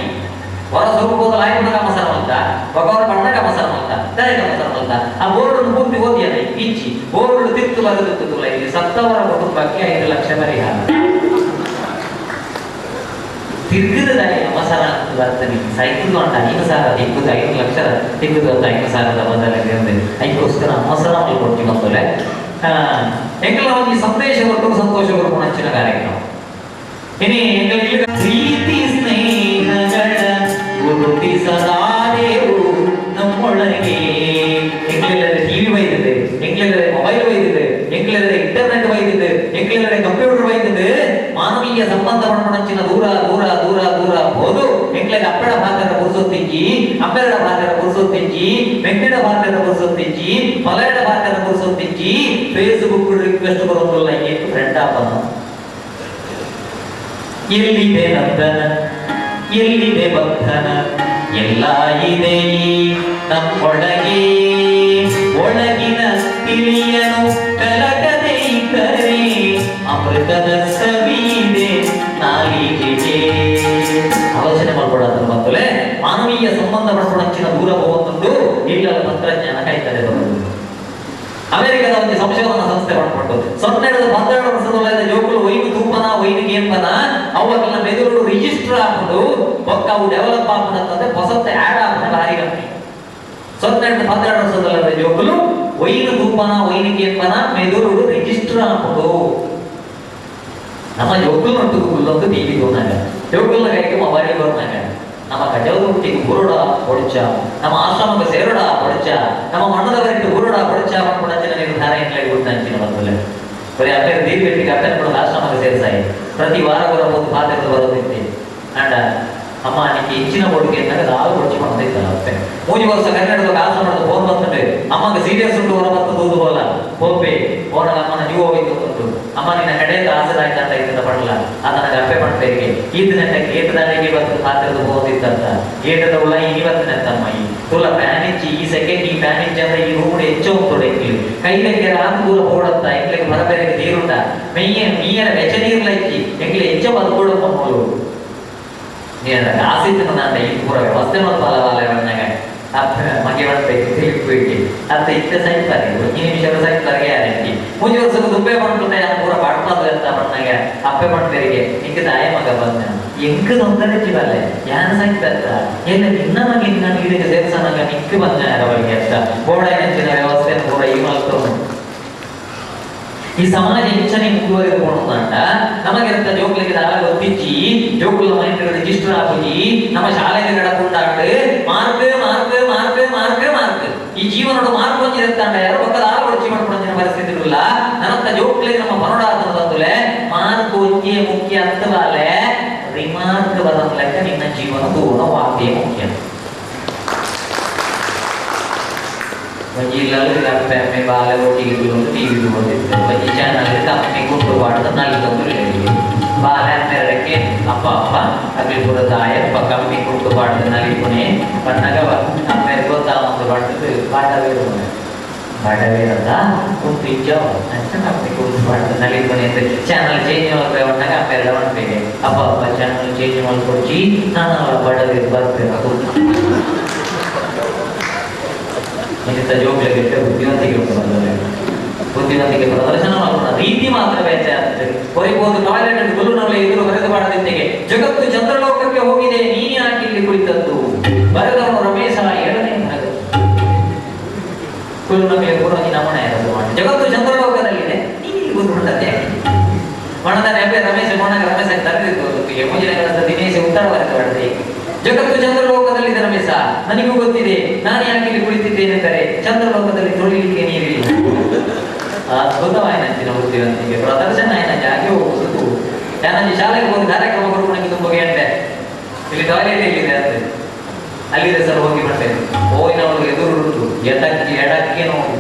ಹೊರ ಸ್ವರೂಪದಲ್ಲಿ ಆಯ್ಕೊಂಡಾಗ ಅವಸರ ಮಾಡ್ತ ಭಗವಾನ ಬಂದಾಗ ಅವಸರ ಮಾಡ್ತ ದಯಗ ಅವಸರ ಮಾಡ್ತ ಆ ಬೋರ್ಡನ್ನು ಪೂರ್ತಿ ಓದಿಯಲ್ಲ ಈಚಿ ಬೋರ್ಡ್ ತಿತ್ತು ಬರೆದಿಲ್ಲ ಇಲ್ಲಿ ಸತ್ತವರ ಕುಟುಂಬಕ್ಕೆ 5 ಲಕ್ಷ ಪರಿಹಾರ ತಿರ್ಗಿದಾಗಿ ಅವಸರ ಬರ್ತದೆ ಸೈಕಲ್ ಅಂತ 5,000 ತಿಕ್ಕುದು 5 ಲಕ್ಷ ತಿಕ್ಕುದು ಅಂತ 5,000 ಬದಲಾಗಿ ಅದಕ್ಕೋಸ್ಕರ ಅವಸರ ಕೊಡ್ತೀವಿ ಅಂತಲೇ ಎಂಗಲ ಒಂದು ಸಂದೇಶ ಕೊಟ್ಟು ಸಂತೋಷ ಕೊಟ್ಟು ಹಂಚಿನ ಕಾರ್ಯಕ್ರಮ ಇನಿ ಪ್ರೀತಿ ಸ್ನೇಹಗಳ ಗುರುತಿಸದಾರೆವು ನಮ್ಮೊಳಗೆ ಎಂಗ್ಲೆಲ್ಲದೆ ಟಿವಿ ಒಯ್ದಿದೆ ಎಂಗ್ಲೆಲ್ಲದೆ ಮೊಬೈಲ್ ಒಯ್ದಿದೆ ಎಂಗ್ಲೆಲ್ಲದೆ ಇಂಟರ್ನೆಟ್ ಒಯ್ದಿದೆ ಎಂಗ್ಲೆಲ್ಲದೆ ಕಂಪ್ಯೂಟರ್ ಒಯ್ದಿದೆ ಮಾನವೀಯ ಸಂಬಂಧ ಪಡಪಡಂಚಿನ ದೂರ ದೂರ ದೂರ ದೂರ ಹೋದು ಎಂಗ್ಲೆಗೆ ಅಪ್ಪಡ ಭಾಗದ ಪುರುಸೊತ್ತಿಜ್ಜಿ ಅಪ್ಪೆರಡ ಭಾಗದ ಪುರುಸೊತ್ತಿಜ್ಜಿ ಮೆಂಗಿಡ ಭಾಗದ ಪುರುಸೊತ್ತಿಜ್ಜಿ ಮಲಯಡ ಭಾಗದ ಪುರುಸೊತ್ತಿಜ್ಜಿ ಫೇಸ್ಬುಕ್ ರಿಕ್ವೆಸ್ಟ್ ಬರೋದಿಲ್ಲ ಏನು ಫ್ರೆಂಡ್ ಆಪನ ಎಲ್ಲಿದೆ ನಂದನ ಎಲ್ಲಿದೆ ಬಂಧನ ಎಲ್ಲ ಇದೆ ನಮ್ಮೊಳಗೆ ಒಳಗಿನ ತಿಳಿಯನು ಕಲಕದೆ ಇದ್ದರೆ ಅಮೃತದ ಸವಿದೆ ನಾಲಿಗೆಗೆ ಆಲೋಚನೆ ಮಾಡ್ಕೊಡೋದ್ರ ಮೊದಲೇ ಮಾನವೀಯ ಸಂಬಂಧ ಮಾಡ್ಕೊಳಂಚಿನ ದೂರ ಹೋಗುವಂತದ್ದು ಇಲ್ಲದ ತಂತ್ರಜ್ಞಾನ ಕಾಯ್ತಾರೆ ಬರೋದು ಅಮೆರಿಕದ ಒಂದು ಸಂಶೋಧನಾ ಸಂಸ್ಥೆ ಮಾಡ್ಕೊಂಡು 12 ವರ್ಷದ ಜೋಗುಲು ವೈನು ಧೂಪನ ವೈನು ಗೇಂಪನ ಅವಾಗೆಲ್ಲ ಮೆದುಳು ರಿಜಿಸ್ಟರ್ ಹಾಕೊಂಡು ಪಕ್ಕ ಅವು ಡೆವಲಪ್ ಆಗ್ತದೆ ಹೊಸತ್ತೆ ಆಡ್ ಆಗ್ತದೆ ಭಾರಿ ಗಂಟೆ 12 ವರ್ಷದ ಜೋಗುಲು ವೈನು ಧೂಪನ ವೈನು ಗೇಂಪನ ಮೆದುಳು ರಿಜಿಸ್ಟರ್ ಹಾಕೊಂಡು ನಮ್ಮ ಜೋಗುಲ್ ನಟ್ಟು ಗುಲ್ಲೊಂದು ಟಿವಿ ತೋನಾಗ ಜೋಗುಲ್ನ ಕೈಗೆ ಮೊಬೈಲ್ ಬರ್ನಾಗ ನಮ್ಮ ಕಜವದುಟ್ಟಿಗೆ ಗುರುಡ ಹೊಡಿಚ ನಮ್ಮ ಆಶ್ರಮಕ್ಕೆ ಸೇರುಡ ಹೊಡಿಚ ನಮ್ಮ ಮಣ್ಣದವರಿಟ್ಟು ಗುರುಡ ಹೊಡಿಚ ಮಾಡ್ಕೊಂಡಂಚಿನ ನಿರ್ಧಾರ ಏನ್ ಗೊತ್ತಂಚಿನ ಬಂದಲೆ ಬರೀ ಅಪ್ಪೆ ದೀರ್ಘಟ್ಟಿಗೆ ಅಪ್ಪನ ಕೂಡ ಆಶ್ರಮಕ್ಕೆ ಸೇರಿಸಾಯಿ ಪ್ರತಿ ವಾರ ಬರಬಹುದು ಪಾತ್ರೆ ಬರೋದಿತ್ತೆ ಅಂಡ ಅಮ್ಮ ನಿಮಗೆ ಹೆಚ್ಚಿನ ಕೊಡುಗೆ ಅಂದಾಗ ನಾವು ಕೊಡ್ಚಿ ಮಾಡ್ತಿದ್ದಲ್ಲ ಅಷ್ಟೇ 3 ವರ್ಷ ಕನ್ನಡದ ಆಶ್ರಮದ ಫೋನ್ ಬಂತಂದ್ರೆ ಅಮ್ಮಗೆ ಸೀರಿಯಸ್ ಉಂಟು ಹೊರ ಬಂತು ದೂದು ಹೋಗಲ್ಲ ಹೋಗ್ಬೇ ಫೋನಾಗ ಅಮ್ಮನ ನೀವು ಹೋಗಿತ್ತು ಉಂಟು ಅಮ್ಮ ನಿನ್ನ ಕಡೆಯಿಂದ ಆಸರಾಯ್ತು ಅಂತ ಇದ್ದ ಪಡಲ್ಲ ಆ ನನಗೆ ಅಪ್ಪೆ ಮಾಡ್ತೇವೆ ಈತನಂಟಕ್ಕೆ ಏತದಾಳಿಗೆ ಬಂದು ಪಾತ್ರದ ಹೋದಿತ್ತಂತ ಏಟದ ಉಳ್ಳ ಇವತ್ತಿನಂತ ಅಮ್ಮ ಈ ತುಲ ಪ್ಯಾನಿಚ್ಚಿ ಈ ಸೆಕೆಂಡ್ ಈ ಪ್ಯಾನಿಚ್ಚಿ ಅಂದ್ರೆ ಈ ರೂಮ್ ಹೆಚ್ಚು ಉಂಟು ಎಂಕ್ಲಿ ಕೈಲೆಗೆ ರಾತ್ ದೂರ ಓಡತ್ತ ಎಂಕ್ಲಿಗೆ ಬರಬೇರೆ ನೀರುಂಟ ಮೀಯರ ಬೆಚ್ಚ ನೀರ್ಲ ಇಚ್ಚಿ ಎಂಕ್ಲಿ ಹೆಚ್ಚು ಬದುಕೊಡಪ್ಪ ನೋಡು ಆಸಿತ್ತು ನಾನು ಈ ಪೂರ ವ್ಯವಸ್ಥೆ ಮತ್ತು ಮಗೆ ಮಾಡ್ಬೇಕು ತಿಳ್ಬಿಟ್ಟು ಅಂತ ಇತ್ತ ಸೈಟ್ ಬರೀ 1 ನಿಮಿಷದ ಸೈಟ್ ಬರಗೆ ಯಾರಂಟಿ 3 ವರ್ಷದ ದುಬ್ಬೆ ಮಾಡ್ಕೊಂಡೆ ನಾನು ಪೂರ ಪಾಡ್ಪಾದ ಅಂತ ಮಣ್ಣಾಗ ಅಪ್ಪೆ ಮಾಡ್ಬೇರಿಗೆ ಹಿಂಗೆ ದಾಯ ಮಗ ಬಂದ ಎಂಕ ನೊಂದರೆ ಚಿವಲ್ಲ ಯಾನ ಸೈಟ್ ಬರ್ತ ಎಲ್ಲ ನಿನ್ನ ಮಗ ನಾನು ಇದಕ್ಕೆ ಸೇರ್ಸನಾಗ ನಿಕ್ಕ ಬಂದ ಯಾರವರಿಗೆ ಅಂತ ಗೋಡ ನೆಚ್ಚಿನ ವ್ಯವಸ್ಥೆ ಪೂರ ಈ ಮಾಡ್ಕೊಂಡು ಈ ಸಮಾಜ ಹೆಚ್ಚನೆ ಮುಂದುವರೆದುಕೊಂಡ ನಮಗಿರಂತ ಜೋಕ್ಲಿಗೆ ದಾರ ಗೊತ್ತಿಚ್ಚಿ ಜೋಕುಲ ಮೈಂಡ್ ರಿಜಿಸ್ಟರ್ ಆಗಿ ನಮ್ಮ ಶಾಲೆಗೆ ನಡಕೊಂಡಾಗ ಮಾರ್ಕ್ ಈ ಜೀವನೋಡು ಮಾರ್ಕ್ ಹೊಂದಿರುತ್ತಾಂಡ ಯಾರು ಒಕ್ಕ ದಾರ ಹೊಡಿಸಿ ಮಾಡ್ಕೊಂಡ ಪರಿಸ್ಥಿತಿ ಇರಲ್ಲ ನನ್ನಂತ ಜೋಕ್ಲಿಗೆ ನಮ್ಮ ಪರೋಡ ಅಂತಂದ್ರೆ ಮಾರ್ಕ್ ಒಂದೇ ಮುಖ್ಯ ಅಂತವಲ್ಲ ರಿಮಾರ್ಕ್ ಬರೋದ್ ಲೆಕ್ಕ ನಿನ್ನ ಜೀವನ ಪೂರ್ಣವಾಗೇ ಮುಖ್ಯ Menjilalu sampai membalik roti itu TV itu bagi channel itu kami ikut berwarna nali itu balik mereka apa tapi berdaya kami ikut berwarna nali pune pernah mereka tahu berwarna itu pada berada untuk hijau nanti kami ikut berwarna nali pune channel change malah berwarna kami lawan pege apa channel change malah kurci nana pada berwarna ಇಂಥ ಜೋಕ್ಲಿಗೆ ಬುದ್ಧಿವಂತಿಕೆ ಬಂದರೆ ಬುದ್ಧಿವಂತಿಕೆ ಪ್ರದರ್ಶನ ಮಾಡೋಣ ರೀತಿ ಮಾತ್ರ ವ್ಯತ್ಯಾಸ ಆಗ್ತದೆ ಹೊರಬೋದು ಟಾಯ್ಲೆಟ್ ಗುರುನವಳೆ ಎದುರು ಬರೆದು ಮಾಡದಿದ್ದೆಗೆ ಜಗತ್ತು ಚಂದ್ರಲೋಕಕ್ಕೆ ಹೋಗಿದೆ ನೀನೇ ಯಾಕೆ ಇಲ್ಲಿ ಕುಳಿತದ್ದು ಬರೆದವನು ರಮೇಶ 7ನೇ ಭಾಗ ಗುರುನವಳೆ ಗುರುನಿ ನಮನ ಯಾರು ಮಾಡಿ ಜಗತ್ತು ಚಂದ್ರಲೋಕದಲ್ಲಿದೆ ನೀನು ಇಲ್ಲಿ ಕೂತ್ಕೊಂಡದ್ದೆ ಮಣದ ನೆಪೆ ರಮೇಶ ಮೋಣಗ ರಮೇಶ ತರದಿತ್ತು ಮುಂಜಿನ ಕೆಲಸ ದಿನೇಶ ಉತ್ತರ ಬರೆದು ಮಾಡಿದೆ ಜಗತ್ತು ಚಂದ್ರಲೋಕದಲ್ಲಿದೆ ರಮೇಶ ನನಗೂ ಗೊತ್ತಿದೆ ನಾನು ಯಾಕೆ ಇಲ್ಲಿ ಕುಳಿತಿದ್ದೇನೆಂದರೆ ಚಂದ್ರಲೋಕದಲ್ಲಿ ತೊಳಿಲಿಕ್ಕೆ ನೀರಿಲ್ಲ ಅದ್ಭುತವಾಯಿನಂಚಿನ ಬುದ್ಧಿವಂತಿಕೆ ಪ್ರದರ್ಶನ ಜಾಗೆ ಹೋಗುವುದು ನಾನು ಶಾಲೆಗೆ ಹೋಗಿ ಕಾರ್ಯಕ್ರಮ ಕೊಡ್ಕೊಂಡು ತುಂಬ ಗಂಟೆ ಇಲ್ಲಿ ಟಾಯ್ಲೆಟ್ ಎಲ್ಲಿದೆ ಅಂತ ಅಲ್ಲಿದೆ ಸರ್ ಹೋಗಿ ಬರ್ತೇನೆ ಹೋಗಿನವಳು ಎದುರು ಉಂಟು ಎಡಕ್ಕೆ ನೋವು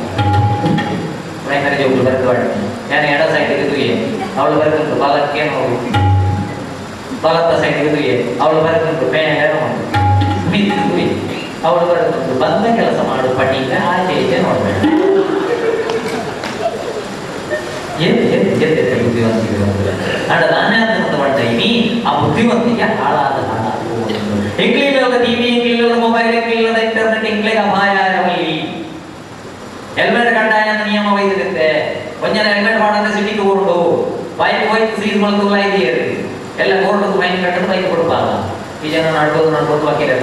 ಪ್ರೈಮರಿ ಜೋಬ್ಲು ಬರೆದು ಮಾಡ್ತೀನಿ ನಾನು ಎಡ ಸೈಡಿಗೆ ದುಯ್ಯೆ ಅವಳು ಬರೆದುಂಟು ಬಲಕ್ಕೆ ನೋವು ಬಲತ್ತ ಸೈಡಿಗೆ ದುಯ್ಯೆ ಅವಳು ಬರೆದುಂಟು ಬೇಡ ದುಯ್ಯೆ ಅವಳು ಬರೆದುಂಟು ಬಂದ ಕೆಲಸ ಮಾಡು ಪಟೀಕ ಆಚೆ ಈಚೆ ನೋಡ್ಬೇಡ ಬುದ್ಧಿವಂತಿಕೆ ಅಡ ನಾನೇ ಅಂತ ಮಾಡ್ತಾ ಇದ್ದೀನಿ ಆ ಬುದ್ಧಿವಂತಿಕೆ ಹಾಳಾದ ಎಂಗ್ಲಿಲ್ಲದ ಟಿವಿ ಎಂಗ್ಲಿಲ್ಲದ ಮೊಬೈಲ್ ಎಂಗ್ಲಿಲ್ಲದ ಇಂಟರ್ನೆಟ್ ಎಂಗ್ಲಿಗೆ ಅಪಾಯ ಇರಲಿ ಹೆಲ್ಮೆಟ್ ಕಡ್ಡಾಯ ನಿಯಮ ವೈದಿರುತ್ತೆ ಒಂಜನ ಹೆಲ್ಮೆಟ್ ಮಾಡೋದ್ರೆ ಸಿಟಿಗೆ ಹೋಗ್ಬಿಡು ಬೈಕ್ ಹೋಯ್ತು ಸೀಸ್ ಮಾಡ್ತಲ್ಲ ಇದೆಯೇ ಎಲ್ಲ ಗೋರ್ಡ್ ಫೈನ್ ಕಟ್ಟದು ಬೈಕ್ ಕೊಡ್ಬಾರ ಈ ಜನ ನಡ್ಬೋದು ವಕೀಲರ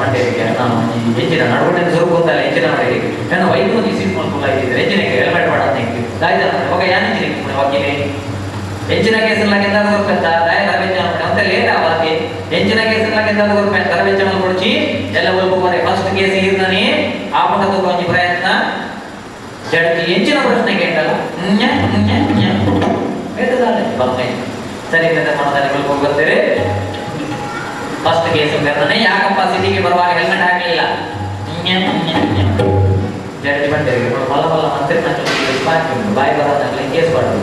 ಮಂಡ್ಯಕ್ಕೆ ನಾನು ಹೆಚ್ಚಿನ ನಡುವಳಿಕೆ ಸ್ವರೂಪ ಗೊತ್ತಲ್ಲ ಹೆಚ್ಚಿನ ಮಾಡಿ ನಾನು ವೈದ್ಯ ಸೀಸ್ ಮಾಡ್ತಲ್ಲ ಇದ್ದಿದ್ರೆ ಹೆಚ್ಚಿನಕ್ಕೆ ಹೆಲ್ಮೆಟ್ ಮಾಡೋದು ದಾಯ್ತಾರ ಮಗ ಯಾನಿಂಚಿನ ವಕೀಲೆ ಹೆಚ್ಚಿನ ಕೇಸುಲಾಗ ಎಂದಾದ್ರು ಗೊತ್ತಂತ ದಾಯ ತರಬೇತಿ ಅಂತ ಲೇಟ್ ಆಗಿ ಹೆಚ್ಚಿನ ಕೇಸುಲಾಗ ಎಂದಾದ್ರು ಗೊತ್ತ ತರಬೇತಿ ಕೊಡ್ಚಿ ಎಲ್ಲ ಒಲ್ಪೋರೆ ಫಸ್ಟ್ ಕೇಸ್ ಇರ್ತಾನೆ ಆ ಪುಟದ ಕೊಂಚ ಪ್ರಯತ್ನ ಜಡ್ಜಿ ಹೆಚ್ಚಿನ ಪ್ರಶ್ನೆ ಕೇಳಲ್ಲ ಸರಿ ಮನದಲ್ಲಿ ಒಲ್ಪೋಗಿ ಬರ್ತೀರಿ ಫಸ್ಟ್ ಕೇಸ್ ಬರ್ತಾನೆ ಯಾಕಪ್ಪ ಸಿಟಿಗೆ ಬರುವಾಗ ಹೆಲ್ಮೆಟ್ ಹಾಕಲಿಲ್ಲ ಜಡ್ಜಿ ಬಂದಿರಿ ಬಲ್ಲ ಮಂತ್ರಿ ಬಾಯಿ ಬರೋದಾಗಲಿ ಕೇಸ್ ಮಾಡೋದು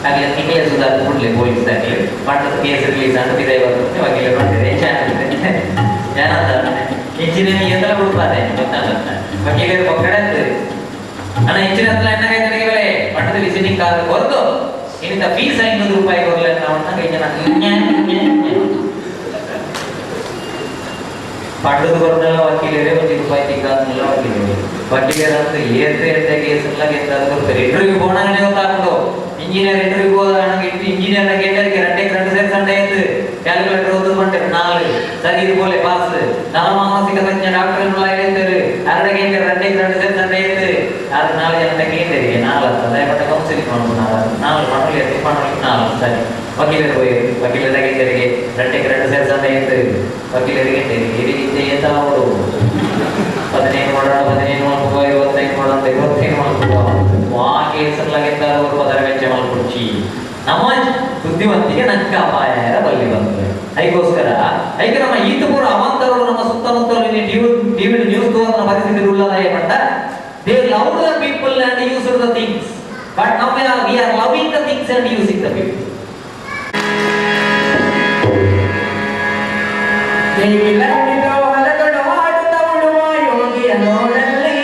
ಆಗಲಿ ನಿಮಗೆ ಸುಧಾರ ಕೊಡ್ಲಿ ಪೊಲೀಸ್ ಆಗಲಿ ಮಾಡಿದ ಕೇಸ್ ರಿಲೀಸ್ ಅಂತ ವಿದಾಯ ಬರುತ್ತೆ ವಕೀಲ ಬಂದಿದೆ ಏನಂತ ಇಂಜಿನಿಯರಿಂಗ್ ಎಂತೆಲ್ಲ ಹುಡುಕ್ತಾರೆ ಗೊತ್ತಾಗತ್ತ ವಕೀಲರು ಒಕ್ಕಡೆ ಆಗ್ತದೆ ಅಣ್ಣ ಹೆಚ್ಚಿನ ಎಣ್ಣೆ ಬೆಲೆ ಮಟ್ಟದ ವಿಸಿಟಿಂಗ್ ಕಾರ್ಡ್ ಹೊರತು ಇನ್ನಿಂದ ಫೀಸ್ 500 ರೂಪಾಯಿ ಬರಲ್ಲ ನಾವು ಕೈ ಜನ ಪಟ್ಟದ ಬರೋದೆಲ್ಲ ವಕೀಲರೇ 1 ರೂಪಾಯಿ ತಿಂಗಳ ವಕೀಲರಂತ ಏರ್ತೆ ಕೇಸೆಲ್ಲ ಗೆದ್ದಾದ ಬರ್ತಾರೆ ಇಂಟರ್ವ್ಯೂ போனாங்கனே ಗೊತ್ತಾಗ್ತದೆ ಇಂಜಿನಿಯರ್ ಇಂಟರ್ವ್ಯೂ போறாங்க ಇಂಜಿನಿಯರ್ கேட்டதுக்கு 2 சேர்ந்து ಕ್ಯಾಲ್ಕುಲೇಟರ್ ಓದು ಮಾಡ್ತಾರೆ 4 ಸರಿ ಇದು ಬೋಲೆ ಪಾಸ್ ನರಮಾನಸಿಕ ತಜ್ಞ ಡಾಕ್ಟರ್ ಎಲ್ಲ ಹೇಳ್ತಾರೆ ಅರಡಗೆ 2 ಸೇರ್ந்து ಅದು 4 ಜನಕ್ಕೆ ಕೇಳಿದ್ರೆ 4 ಅಂತ ದಯವಿಟ್ಟು ಕೌನ್ಸಿಲಿಂಗ್ ಮಾಡೋಣ 4 ಮಾಡಲಿ 4 ಸರಿ ವಕೀಲರು ಹೋಗಿ ವಕೀಲರಾಗಿದ್ದರಿಗೆ ಗಂಟೆಗೆ 2 ಸೇರ್ಸಂತ ಇತ್ತು ವಕೀಲರಿಗೆ ಹಿರಿಗಿದ್ದೆ ಅಂತ ಅವರು 15 ಮಾಡೋಣ 15 ಮಾಡ್ಕೋ 25 ಮಾಡೋಣ 25 ಮಾಡ್ಕೋ ಆ ಕೇಸರ್ಲಾಗಿದ್ದ ಅವರು ಅದರ ವೆಚ್ಚ ಮಾಡ್ಕೊಡ್ಚಿ ನಮ್ಮ ಬುದ್ಧಿವಂತಿಗೆ ನಕ್ಕ ಅಪಾಯ ಬಲ್ಲಿ ಬಂತು ಅದಕ್ಕೋಸ್ಕರ ಅದಕ್ಕೆ ನಮ್ಮ ಈತಪುರ ಅವಂತರು ನಮ್ಮ ಸುತ್ತಮುತ್ತಲಿನ ಟಿವಿ ನ್ಯೂಸ್ ತೋರ್ನ ಪರಿಸ್ಥಿತಿ ಉಳ್ಳದ ಏಮಂಟ they love the people and use the things but now we are loving the things and using the people ದೇವಿಲಂದಿರೋ ಹೊಲಗಳು ಆಡುತ್ತ ಉಳುವ ಯೋಗಿಯ ನೋಡಲ್ಲಿ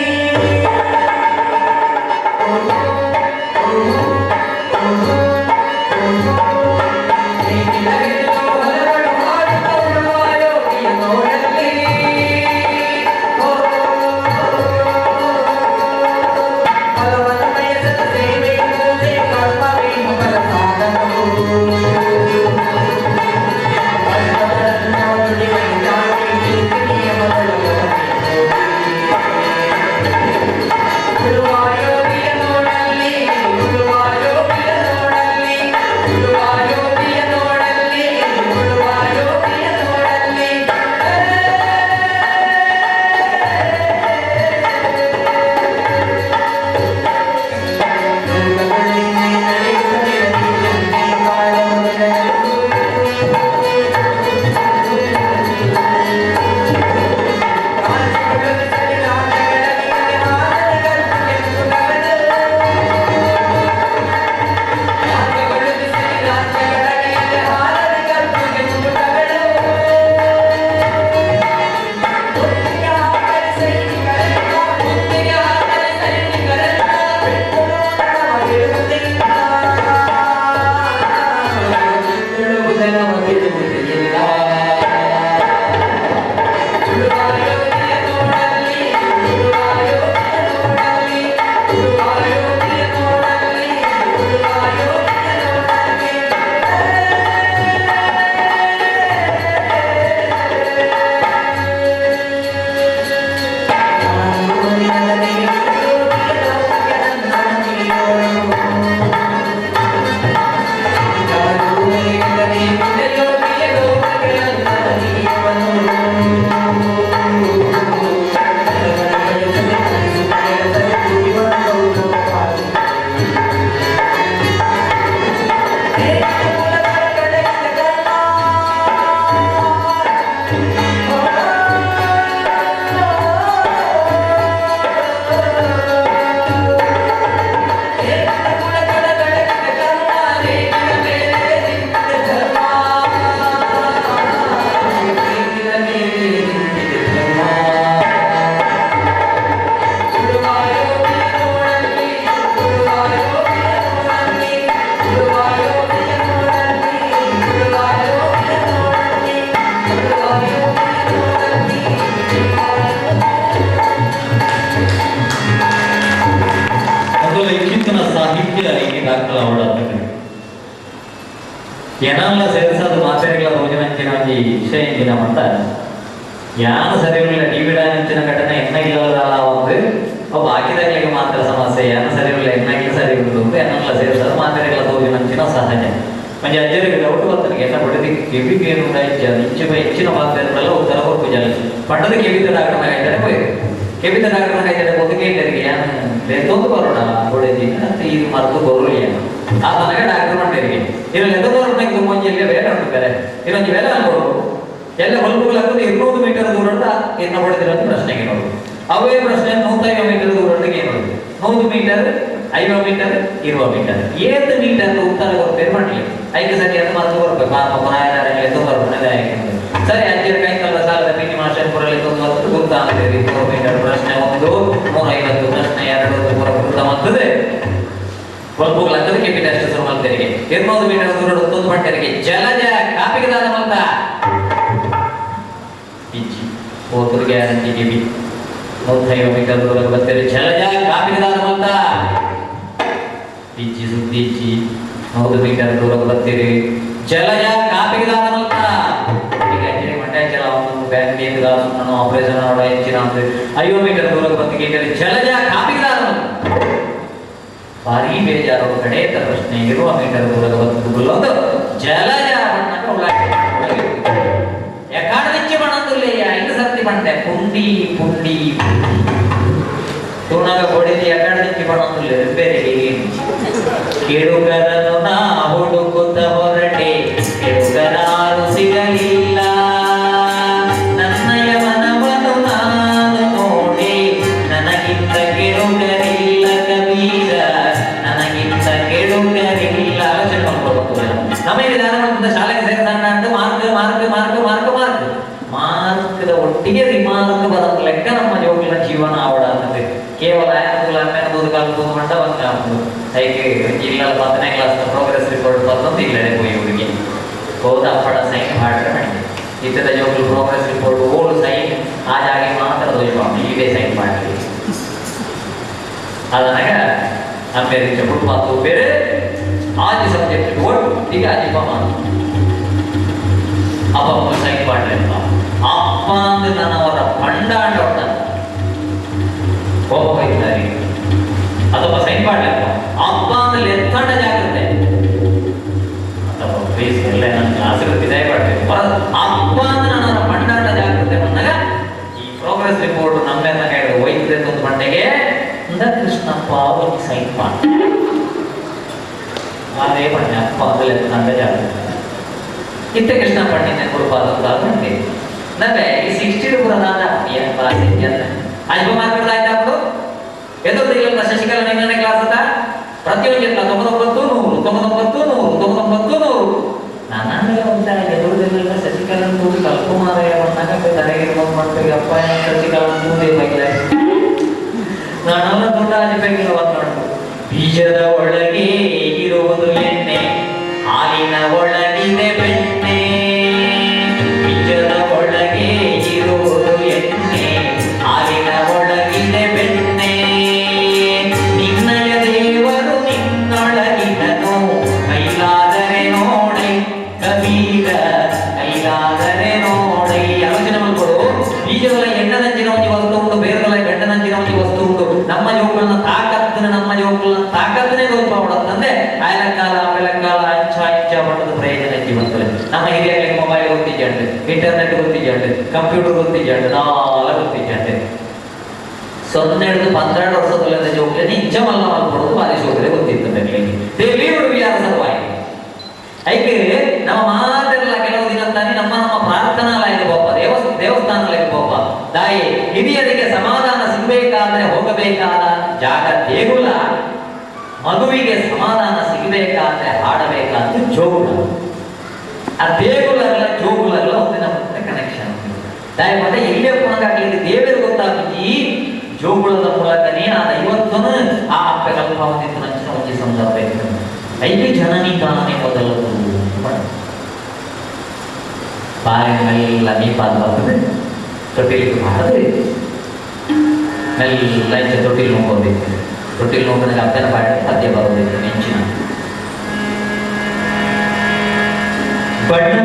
ದೇವಿಲಂದಿರೋ ಹೊಲಗಳು ಆಡುತ್ತ ಉಳುವ ಯೋಗಿಯ ನೋಡಲ್ಲಿ ಫಲವನ್ನು ಬಯಸದ ಸೇವೆಯಿಂದಲೇ ಕರ್ಮವೇನು ಫಲ ಸಾಧನವು ಏನಲ್ಲ ಸೇರಿಸೋದು ಮಾತೆರೆಗಳ ಭೋಜನಂಚಿನ ಒಂದು ವಿಷಯ ಇಂದಿನ ಮಟ್ಟ ಯಾನು ಸರಿಯಿಲ್ಲ ಟಿವಿ ಡಾನ್ಸಿನ ಘಟನೆ ಎನ್ನಾಗಿಲ್ಲದ ಒಂದು ಒಬ್ಬ ಹಾಕಿದಾಗಲಿಗೆ ಮಾತ್ರ ಸಮಸ್ಯೆ ಯಾನು ಸರಿಯಿಲ್ಲ ಎನ್ನಾಗಿಲ್ಲ ಸರಿ ಉಂಟು ಏನಲ್ಲ ಸೇರಿಸೋದು ಮಾತೆರೆಗಳ ಭೋಜನಂಚಿನ ಸಹಜ ಮಂಜೆ ಅಜ್ಜರಿಗೆ ಡೌಟ್ ಬರ್ತದೆ ಎಲ್ಲ ಹೊಡೆದಿ ಕೆಬಿಗೆ ಏನು ಹೆಚ್ಚಿನ ಮಾತೆರೆಲ್ಲ ಉತ್ತರ ಕೊಟ್ಟು ಪಟ್ಟದ ಕೆಬಿತ ಡಾಕ್ಟರ್ನ ಕಾಯ್ತಾರೆ ಹೋಯ್ತು ಕೆಬಿತ ಡಾಕ್ಟರ್ನ ಕಾಯ್ತಾರೆ ಒದಗೆ ಇದ್ದರಿಗೆ ತೊಂದು ಬರೋಣ ಹೊಡೆದಿ ಇದು ಮರೆದು ಬರೋಲ್ಲ ಆ ತನಕ ಡಾಕ್ಟರ್ ಮಾಡಿರಿಗೆ ಇದರಲ್ಲಿ ಎದುರು ಮುಂಜೆಲ್ಲ ಬೇರೆ ಉಂಟಾರೆ ಇನ್ನೊಂದು ಬೇರೆ ಅನ್ಬೋದು ಎಲ್ಲ ಹೊಲಗುಗಳಾಗ್ತದೆ 200 ಮೀಟರ್ ದೂರದ ಇನ್ನು ಹೊಡೆದಿರೋದು ಪ್ರಶ್ನೆಗೆ ನೋಡು ಅವೇ ಪ್ರಶ್ನೆ 150 ಮೀಟರ್ ದೂರದಕ್ಕೆ ಏನು 100 ಮೀಟರ್ 50 ಮೀಟರ್ 20 ಮೀಟರ್ 7 ಮೀಟರ್ ಉತ್ತರ ಕೊಡ್ತೇವೆ ಮಾಡಲಿ ಐದು ಸರಿ ಅದು ಮಾತು ಬರ್ಬೇಕು ಪುನಾಯದಾರಲ್ಲಿ ಬರ್ಬಂದಿದೆ ಸರಿ ಅಜ್ಜರ ಕೈಕಲ್ಲ ಸಾಲದ ಪಿಟಿ ಮಾಸ್ಟರ್ಪುರಲ್ಲಿ ಗೊತ್ತಾಗ್ತದೆ 100 ಮೀಟರ್ ಪ್ರಶ್ನೆ 1 150 ಪ್ರಶ್ನೆ 2 ಗೊತ್ತಾಗ್ತದೆ ಹೊಲಗುಗಳಾಗ್ತದೆ ಕೆಪಿಟ ಅಷ್ಟು ಶುರು ಮಾಡ್ತಾರೆ 200 ಮೀಟರ್ ದೂರ ಒಂದು ಪಟ್ಟರಿಗೆ ಜಲಜ ಕಾಪಿಗೆ ದಾನ ಅಂತ ಇಜ್ಜಿ ಓತರು ಗ್ಯಾರಂಟಿ ಟಿವಿ 150 ಮೀಟರ್ ದೂರ ಬರ್ತಾರೆ ಜಲಜ ಕಾಪಿಗೆ ದಾನ ಅಂತ ಇಜ್ಜಿ ಸುದ್ದಿ ಇಜ್ಜಿ 100 ಮೀಟರ್ ದೂರ ಬರ್ತೀರಿ ಜಲಜ ಕಾಪಿಗೆ ದಾನ ಅಂತ ಈಗ ಅಜ್ಜಿ ಮಂಡ್ಯ ಒಂದು ಬ್ಯಾಂಕ್ ನಿಂದ ನಾನು ಆಪರೇಷನ್ ಮಾಡೋ ಹೆಚ್ಚಿನ 50 ಮೀಟರ್ ದೂರ ಬರ್ತೀರಿ ಜಲಜ ಕಾಪಿಗೆ ದಾನ ಭಾರಿ ಬೇಜಾರು ಕಡೆಯ ಪ್ರಶ್ನೆ ಇರುವ ಮೀಟರ್ ದೂರದ ಬದುಕುಗಳೊಂದು ಜಲಜಾವಣ್ಣಕ್ಕೆ ಉಳ್ಳಾಟೆ ಎಕಾಡಮಿಚ್ಚಿ ಬಣ್ಣದಿಲ್ಲ ಐದು ಸರ್ತಿ ಬಂದೆ ಪುಂಡಿ ಪುಂಡಿ ತೂಣಗ ಹೊಡೆದು ಎಕಾಡಮಿಚ್ಚಿ ಬಣ್ಣದಿಲ್ಲ ಬೇರೆ ಕೆಡುಗರನ್ನು ನಾ ಹುಡುಕುತ್ತ ಹೊರಟೆ ಕೆಡುಗರಾರು ಸಿಗಲಿಲ್ಲ ನನ್ನಯ ಮನವನ್ನು ನಾನು ನೋಡಿ ನನಗಿಂತ ಕೆಡುಗರಿಲ್ಲ ಕಬೀರ ನನಗಿಂತ ಕೆಡುಗರಿಲ್ಲ ಆಲೋಚನೆ ಮಾಡ್ಕೊಳ್ಬೇಕು ನಮಗೆ ವಿಧಾನವಂತ ಶಾಲೆಗೆ ಸೇರಿಸಣ್ಣ ಅಂತ ಮಾರ್ಕ್ದ ಒಟ್ಟಿಗೆ ರಿಮಾರ್ಕ್ ಬರೋದು ಲೆಕ್ಕ ನಮ್ಮ ಜೋಗಿನ ಜೀವನ ಆವಡ ಅನ್ನತ್ತೆ ಕೇವಲ ಅನ್ನೋದು ಕಾಲದ ಮಂಡ ಒಂದು ಹೀಗೆ ಇಲ್ಲ 10ನೇ ಕ್ಲಾಸ್ ಪ್ರೋಗ್ರೆಸ್ ರಿಪೋರ್ಟ್ ಬರ್ತಂತ ಇಲ್ಲದೆ ಹೋಗಿ ಹುಡುಗಿ ಹೋದ ಅಪ್ಪಡ ಸೈನ್ ಮಾಡ್ರೆ ಮಾಡಿ ಇದ್ದದ ಜೋಗಲು ಪ್ರೋಗ್ರೆಸ್ ರಿಪೋರ್ಟ್ ಓಲ್ಡ್ ಸೈನ್ ಆ ಜಾಗೆ ಮಾತ್ರ ದೋಷ ಇದೇ ಸೈನ್ ಮಾಡಿ ಅದನ್ನಾಗ ಅಮೇರಿಕ ಫುಟ್ಪಾತ್ ಬೇರೆ ಆದಿ ಸಬ್ಜೆಕ್ಟ್ ಒಟ್ಟಿಗೆ ಅಧಿಪ ಮಾಡಿ ಅಪ್ಪ ಸೈನ್ ಮಾಡ್ರಿ ಅಪ್ಪ ಅಂದ್ರೆ ನಾನು ಅವರ ಪಂಡಾಂಡ ಕೋಪ ಇದ್ದಾರೆ ಅದಪ್ಪ ಸೈನ್ ಮಾಡ್ಲಿಲ್ಲ ಅಪ್ಪ ಅಂದ್ರೆ ಎತ್ತಂಡ ಜಾಗ್ರತೆ ಅಥವಾ ಪ್ಲೀಸ್ ಎಲ್ಲ ನನ್ನ ಕ್ಲಾಸ್ಗಳು ವಿದಾಯ ಮಾಡ್ಬೇಕು ಅಪ್ಪ ಅಂದ್ರೆ ನಾನು ಅವರ ಪಂಡಾಂಡ ಜಾಗ್ರತೆ ಬಂದಾಗ ಈ ಪ್ರೋಗ್ರೆಸ್ ರಿಪೋರ್ಟ್ ನಮ್ಮೆಲ್ಲ ಹೇಳಿದ ಹೋಯ್ತದೆ ಒಂದು ಮಂಡೆಗೆ ಕೃಷ್ಣಪ್ಪ ಒಂದು ಸೈನ್ ಮಾಡಿ ಅದೇ ಪಂಡ ಅಪ್ಪ ಅಂದ್ರೆ ಎತ್ತಂಡ ಜಾಗ್ರತೆ ಇತ್ತ ಕೃಷ್ಣ ಪಂಡಿತ ಕೊಡಬಾರ್ದು ನಮಗೆ ಈ 60 ಪ್ರಧಾನ ಅಲ್ಪ ಮಾರ್ಕದಾಯ್ತು ಎದುರು ಶಶಿಕಲಾ ನಿನ್ನೆ ಕ್ಲಾಸ್ ಅದ ಪ್ರತಿಯೊಂದು 99 ನಾನೇ ಎದುರುದಿಲ್ಲ ಶಶಿಕಲಾ ತೂರಿ ಕಲ್ಪು ಮಾರ ತಲೆಗಿರ್ಬೋದು ಮಾಡ್ತೀವಿ ಅಪ್ಪ ಶಶಿಕಲಾ ತೂರಿ ಬೈಲ ನಾನೆಲ್ಲ ದೊಡ್ಡ ಬೇಕಿಲ್ಲ ಮಾತಾಡ್ತು ಬೀಜದ ಒಳಗೆ ಇರುವುದು ಎಣ್ಣೆ ಹಾಲಿನ ಒಳಗಿದೆ ಬೆಣ್ಣೆ ಬೀಜದ ಒಳಗೆ ಇರುವುದು ಎಣ್ಣೆ ಹಾಲಿನ ಒಳಗಿದೆ ಬೆಣ್ಣೆ ನಿನ್ನಯ ದೇವರು ನಿನ್ನೊಳಗಿನನು ಕೈಲಾದರೆ ನೋಡೆ ಕಬೀರ ಕೈಲಾದರೆ ನೋಡೆ ಆಲೋಚನೆ ಮಾಡ್ಕೊಡು ಬೀಜಗಳ ಎಣ್ಣದಂಚಿನ ಒಂದು ವಸ್ತು ಉಂಟು ಬೇರುಗಳ ಗಂಡನಂಚಿನ ಒಂದು ವಸ್ತು ಉಂಟು ನಮ್ಮ ಜೋಗುಗಳನ್ನ ತಾಕತ್ತನೇ ರೂಪ ಮಾಡುತ್ತಂದ್ರೆ ಆಯಲಕಾಲ ಆಮೇಲಕಾಲ ಅಂಚ ಮಾಡೋದು ಪ್ರಯೋಜನ ಜೀವನದಲ್ಲಿ ನಮ್ಮ ಹಿರಿಯರಿಗೆ ಮೊಬೈಲ್ ಗೊತ್ತಿದ್ದಂತೆ ಇಂಟರ್ನೆಟ್ ಗೊತ್ತಿದ್ದಂತೆ ಕಂಪ್ಯೂಟರ್ ಗೊತ್ತಿದ್ದಂತೆ ನಾವೆಲ್ಲ ಗೊತ್ತಿದ್ದಂತೆ 12 ವರ್ಷದ ಜೋಗ್ಲೆ ನಿಜ ಮಲ್ಲ ಮಾಡ್ಕೊಡೋದು ಬಾರಿ ಶೋಧನೆ ಗೊತ್ತಿರ್ತದೆ ಡೈಲಿ ವಿಚಾರ ಸಲುವಾಗಿ ಐಕೆ ನಮ್ಮ ಮಾತೆಲ್ಲ ಕೆಲವು ದಿನ ತಾನೇ ನಮ್ಮ ಪ್ರಾರ್ಥನಾಲಯಕ್ಕೆ ಹೋಗ ದೇವಸ್ಥಾನಗಳಿಗೆ ಹೋಗ ತಾಯಿ ಹಿರಿಯರಿಗೆ ಸಮಾಧಾನ ಸಿಗಬೇಕಾದ್ರೆ ಹೋಗಬೇಕಾದ ಜಾಗ ದೇಗುಲ ಮಗುವಿಗೆ ಸಮಾಧಾನ ಸಿಗಬೇಕಾದ್ರೆ ಹಾಡಬೇಕಾದ್ರೆ ಜೋಗುಳ ಆ ದೇಗುಲಗಳ ಜೋಗುಲಗಳ ಒಂದಿನ ಕನೆಕ್ಷನ್ ತಾಯಿ ಮತ್ತೆ ಎಲ್ಲೇ ಪುನಗಾಗ್ಲಿಕ್ಕೆ ದೇವರು ಗೊತ್ತಾಗ್ತಿ ಜೋಗುಳದ ಮೂಲಕನೇ ಆ ದೈವತ್ವನ ಆ ಅಪ್ಪ ಕಲ್ಪಾವತಿತ್ತು ನಂಚಿನ ಒಂದು ಸಂದರ್ಭ ಇರ್ತದೆ ಐದು ಜನನಿ ತಾನೇ ಮೊದಲದು ಬಾಯಿನೆಲ್ಲ ನೀಪಾದ ಬರ್ತದೆ ತೊಟ್ಟಿಲಿಕ್ಕೆ ಮಾಡಿದ್ರೆ ಮೆಲ್ಲ ತೊಟ್ಟಿಲಿ ನೋಡ್ಕೋಬೇಕು ತೊಟ್ಟಿಲಿ ನೋಡಿದಾಗ ಅಪ್ಪನ ಬಾಯಿ ಪದ್ಯ ಬರೋದಿಲ್ಲ ನೆಂಚಿನ ಬಣ್ಣ